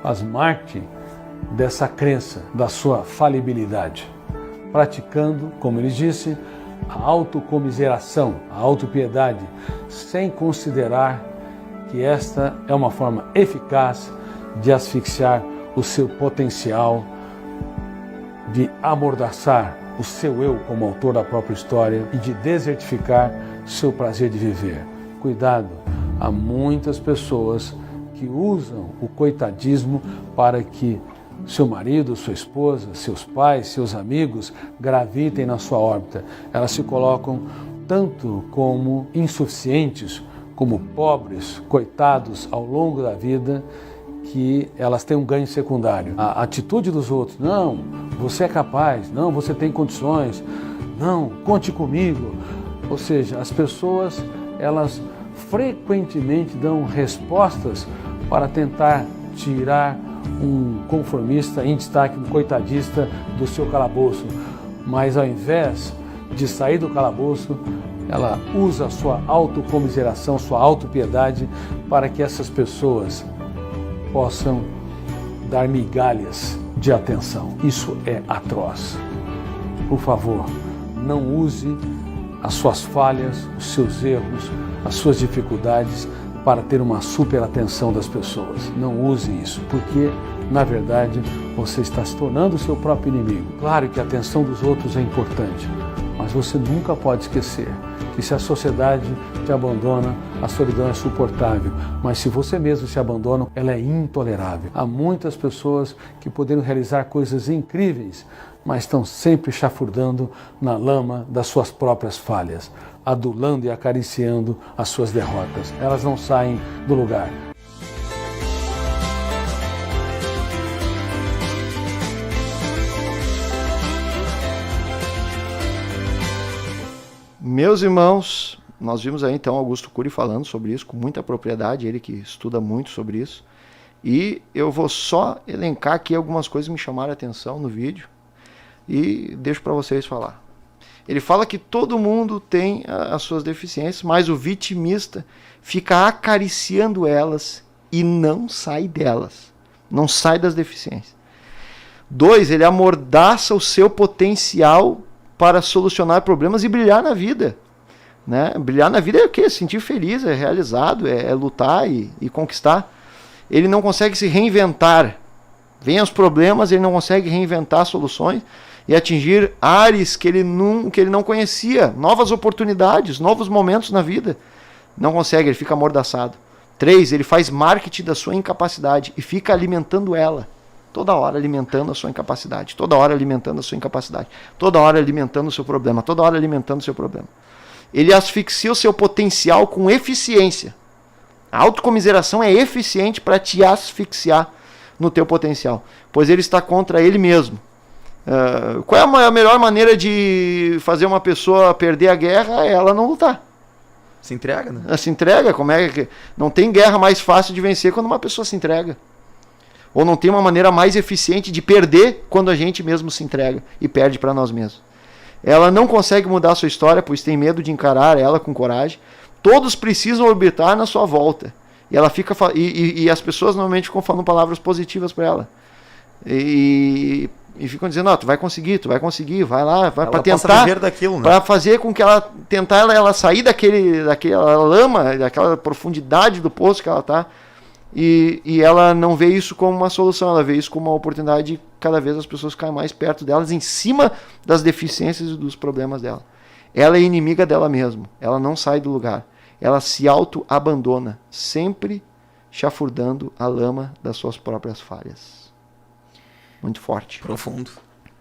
faz marketing dessa crença da sua falibilidade, praticando, como ele disse, a autocomiseração, a autopiedade, sem considerar que esta é uma forma eficaz de asfixiar o seu potencial, de amordaçar o seu eu como autor da própria história e de desertificar seu prazer de viver. Cuidado, há muitas pessoas que usam o coitadismo para que seu marido, sua esposa, seus pais, seus amigos gravitem na sua órbita. Elas se colocam tanto como insuficientes, como pobres, coitados ao longo da vida, que elas têm um ganho secundário. A atitude dos outros, não, você é capaz, não, você tem condições, não, conte comigo. Ou seja, as pessoas, elas frequentemente dão respostas para tentar tirar um conformista em destaque, um coitadista do seu calabouço. Mas ao invés de sair do calabouço, ela usa a sua autocomiseração, sua autopiedade para que essas pessoas possam dar migalhas de atenção. Isso é atroz. Por favor, não use as suas falhas, os seus erros, as suas dificuldades para ter uma super atenção das pessoas. Não use isso, porque, na verdade, você está se tornando o seu próprio inimigo. Claro que a atenção dos outros é importante, mas você nunca pode esquecer que se a sociedade te abandona, a solidão é suportável, mas se você mesmo se abandona, ela é intolerável. Há muitas pessoas que poderiam realizar coisas incríveis, mas estão sempre chafurdando na lama das suas próprias falhas, adulando e acariciando as suas derrotas. Elas não saem do lugar. Meus irmãos, nós vimos aí então Augusto Cury falando sobre isso com muita propriedade, ele que estuda muito sobre isso. E eu vou só elencar aqui algumas coisas que me chamaram a atenção no vídeo e deixo para vocês falar. Ele fala que todo mundo tem as suas deficiências, mas o vitimista fica acariciando elas e não sai delas, não sai das deficiências. 2, ele amordaça o seu potencial para solucionar problemas e brilhar na vida. Né? Brilhar na vida é o quê? Sentir feliz, é realizado, é lutar e conquistar. Ele não consegue se reinventar. Vem os problemas, ele não consegue reinventar soluções e atingir áreas que ele não conhecia, novas oportunidades, novos momentos na vida. Não consegue, ele fica amordaçado. 3, ele faz marketing da sua incapacidade e fica alimentando ela. Toda hora alimentando a sua incapacidade, toda hora alimentando a sua incapacidade, toda hora alimentando o seu problema, toda hora alimentando o seu problema. Ele asfixia o seu potencial com eficiência. A autocomiseração é eficiente para te asfixiar no teu potencial, pois ele está contra ele mesmo. Qual é a melhor maneira de fazer uma pessoa perder a guerra? É ela não lutar. Se entrega, né? Ela se entrega. Como é que não tem guerra mais fácil de vencer quando uma pessoa se entrega? Ou não tem uma maneira mais eficiente de perder quando a gente mesmo se entrega e perde para nós mesmos. Ela não consegue mudar a sua história, pois tem medo de encarar ela com coragem. Todos precisam orbitar na sua volta. E ela fica e as pessoas normalmente ficam falando palavras positivas para ela. E ficam dizendo, tu vai conseguir, vai lá, vai para tentar viver daquilo, né? Para fazer com que ela sair daquela lama, daquela profundidade do poço que ela está. E ela não vê isso como uma solução, ela vê isso como uma oportunidade de cada vez as pessoas ficarem mais perto delas, em cima das deficiências e dos problemas dela. Ela é inimiga dela mesma, ela não sai do lugar, ela se auto-abandona, sempre chafurdando a lama das suas próprias falhas. Muito forte. Profundo.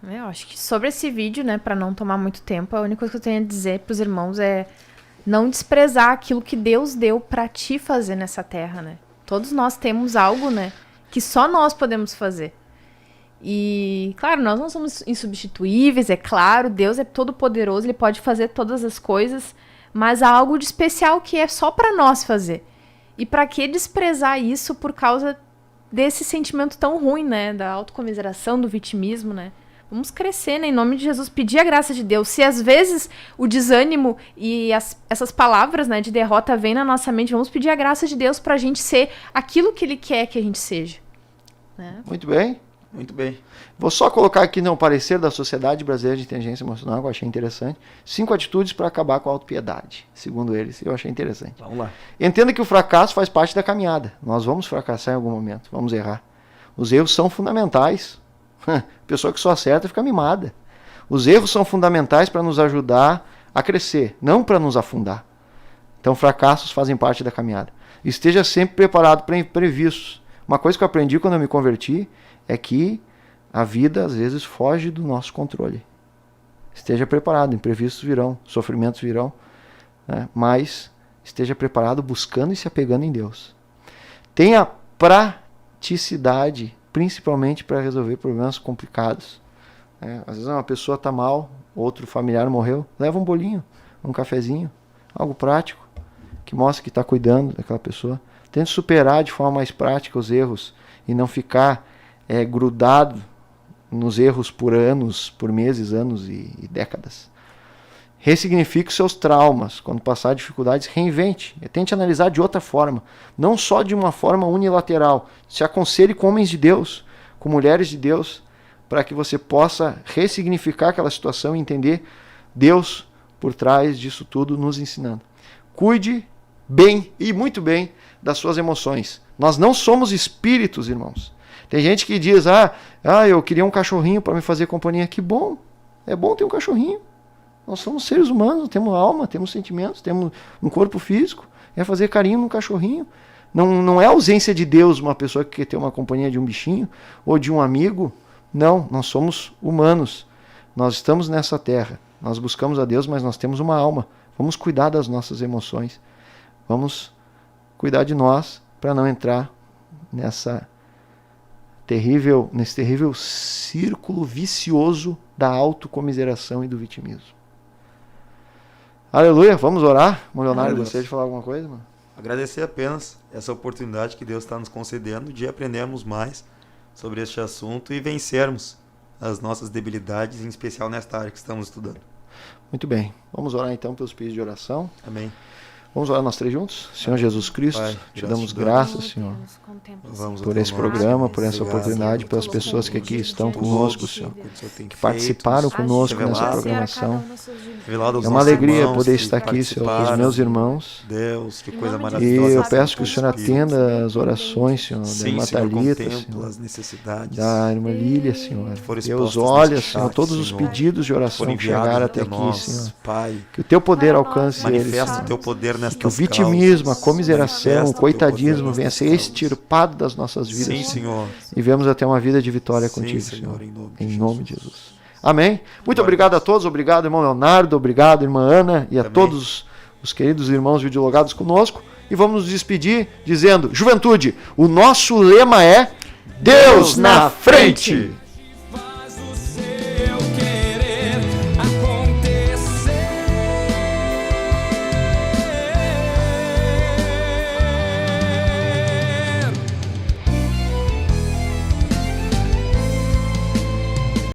Eu acho que sobre esse vídeo, né, para não tomar muito tempo, a única coisa que eu tenho a dizer pros irmãos é não desprezar aquilo que Deus deu para ti fazer nessa terra, né? Todos nós temos algo, né, que só nós podemos fazer. E, claro, nós não somos insubstituíveis, é claro, Deus é todo poderoso, Ele pode fazer todas as coisas, mas há algo de especial que é só para nós fazer. E para que desprezar isso por causa desse sentimento tão ruim, né, da autocomiseração, do vitimismo, né? Vamos crescer, né? Em nome de Jesus, pedir a graça de Deus. Se às vezes o desânimo e essas palavras, né, de derrota vêm na nossa mente, vamos pedir a graça de Deus pra gente ser aquilo que Ele quer que a gente seja. Né? Muito bem. Muito bem. Vou só colocar aqui no parecer da Sociedade Brasileira de Inteligência Emocional, que eu achei interessante. 5 atitudes para acabar com a autopiedade, segundo eles. Eu achei interessante. Vamos lá. Entenda que o fracasso faz parte da caminhada. Nós vamos fracassar em algum momento, vamos errar. Os erros são fundamentais. Pessoa que só acerta fica mimada. Os erros são fundamentais para nos ajudar a crescer, não para nos afundar. Então, fracassos fazem parte da caminhada. Esteja sempre preparado para imprevistos. Uma coisa que eu aprendi quando eu me converti é que a vida às vezes foge do nosso controle. Esteja preparado, imprevistos virão, sofrimentos virão, né? Mas esteja preparado buscando e se apegando em Deus. Tenha praticidade, principalmente para resolver problemas complicados. Às vezes uma pessoa está mal, outro familiar morreu, leva um bolinho, um cafezinho, algo prático, que mostra que está cuidando daquela pessoa. Tente superar de forma mais prática os erros e não ficar grudado nos erros por anos, por meses, anos e décadas. Ressignifique os seus traumas. Quando passar dificuldades, reinvente. Tente analisar de outra forma. Não só de uma forma unilateral. Se aconselhe com homens de Deus, com mulheres de Deus, para que você possa ressignificar aquela situação e entender Deus por trás disso tudo nos ensinando. Cuide bem e muito bem das suas emoções. Nós não somos espíritos, irmãos. Tem gente que diz, eu queria um cachorrinho para me fazer companhia. Que bom, é bom ter um cachorrinho. Nós somos seres humanos, temos alma, temos sentimentos, temos um corpo físico. É fazer carinho num cachorrinho. Não é ausência de Deus uma pessoa que quer ter uma companhia de um bichinho ou de um amigo. Não, nós somos humanos. Nós estamos nessa terra. Nós buscamos a Deus, mas nós temos uma alma. Vamos cuidar das nossas emoções. Vamos cuidar de nós para não entrar nesse terrível círculo vicioso da autocomiseração e do vitimismo. Aleluia, vamos orar? Leonardo, gostaria de falar alguma coisa, mano? Agradecer apenas essa oportunidade que Deus está nos concedendo de aprendermos mais sobre este assunto e vencermos as nossas debilidades, em especial nesta área que estamos estudando. Muito bem, vamos orar então pelos pedidos de oração. Amém. Vamos orar nós três juntos? Senhor Jesus Cristo, Pai, te damos graças, Senhor, por esse programa, por essa oportunidade, pelas pessoas que aqui estão conosco, Senhor, que participaram conosco nessa programação. É uma alegria poder estar aqui, Senhor, com os meus irmãos. Deus, que coisa E maravilhosa. eu peço que o Senhor atenda as orações, Senhor, da irmã Thalita, contempla as Senhor, necessidades. da irmã Lília, Senhor. foram Deus, expostas olha, neste Senhor, chat, todos os Senhor, pedidos de foram oração que enviados chegaram até até aqui, nós, Senhor. Pai, Que o teu poder alcance eles, manifesta Senhor. o teu poder nestas Que o vitimismo, a causas. comiseração, o Manifesta coitadismo teu poder venha a ser nestas causas. extirpado das nossas vidas, Sim, Senhor. Senhor. E vemos até uma vida de vitória Sim, contigo, Senhor, Senhor. em Em nome nome de de Jesus. Amém. Muito obrigado a todos. Obrigado, irmão Leonardo. Obrigado, irmã Ana. E a Amém. todos os queridos irmãos videologados conosco. E vamos nos despedir dizendo, juventude, o nosso lema é Deus na frente!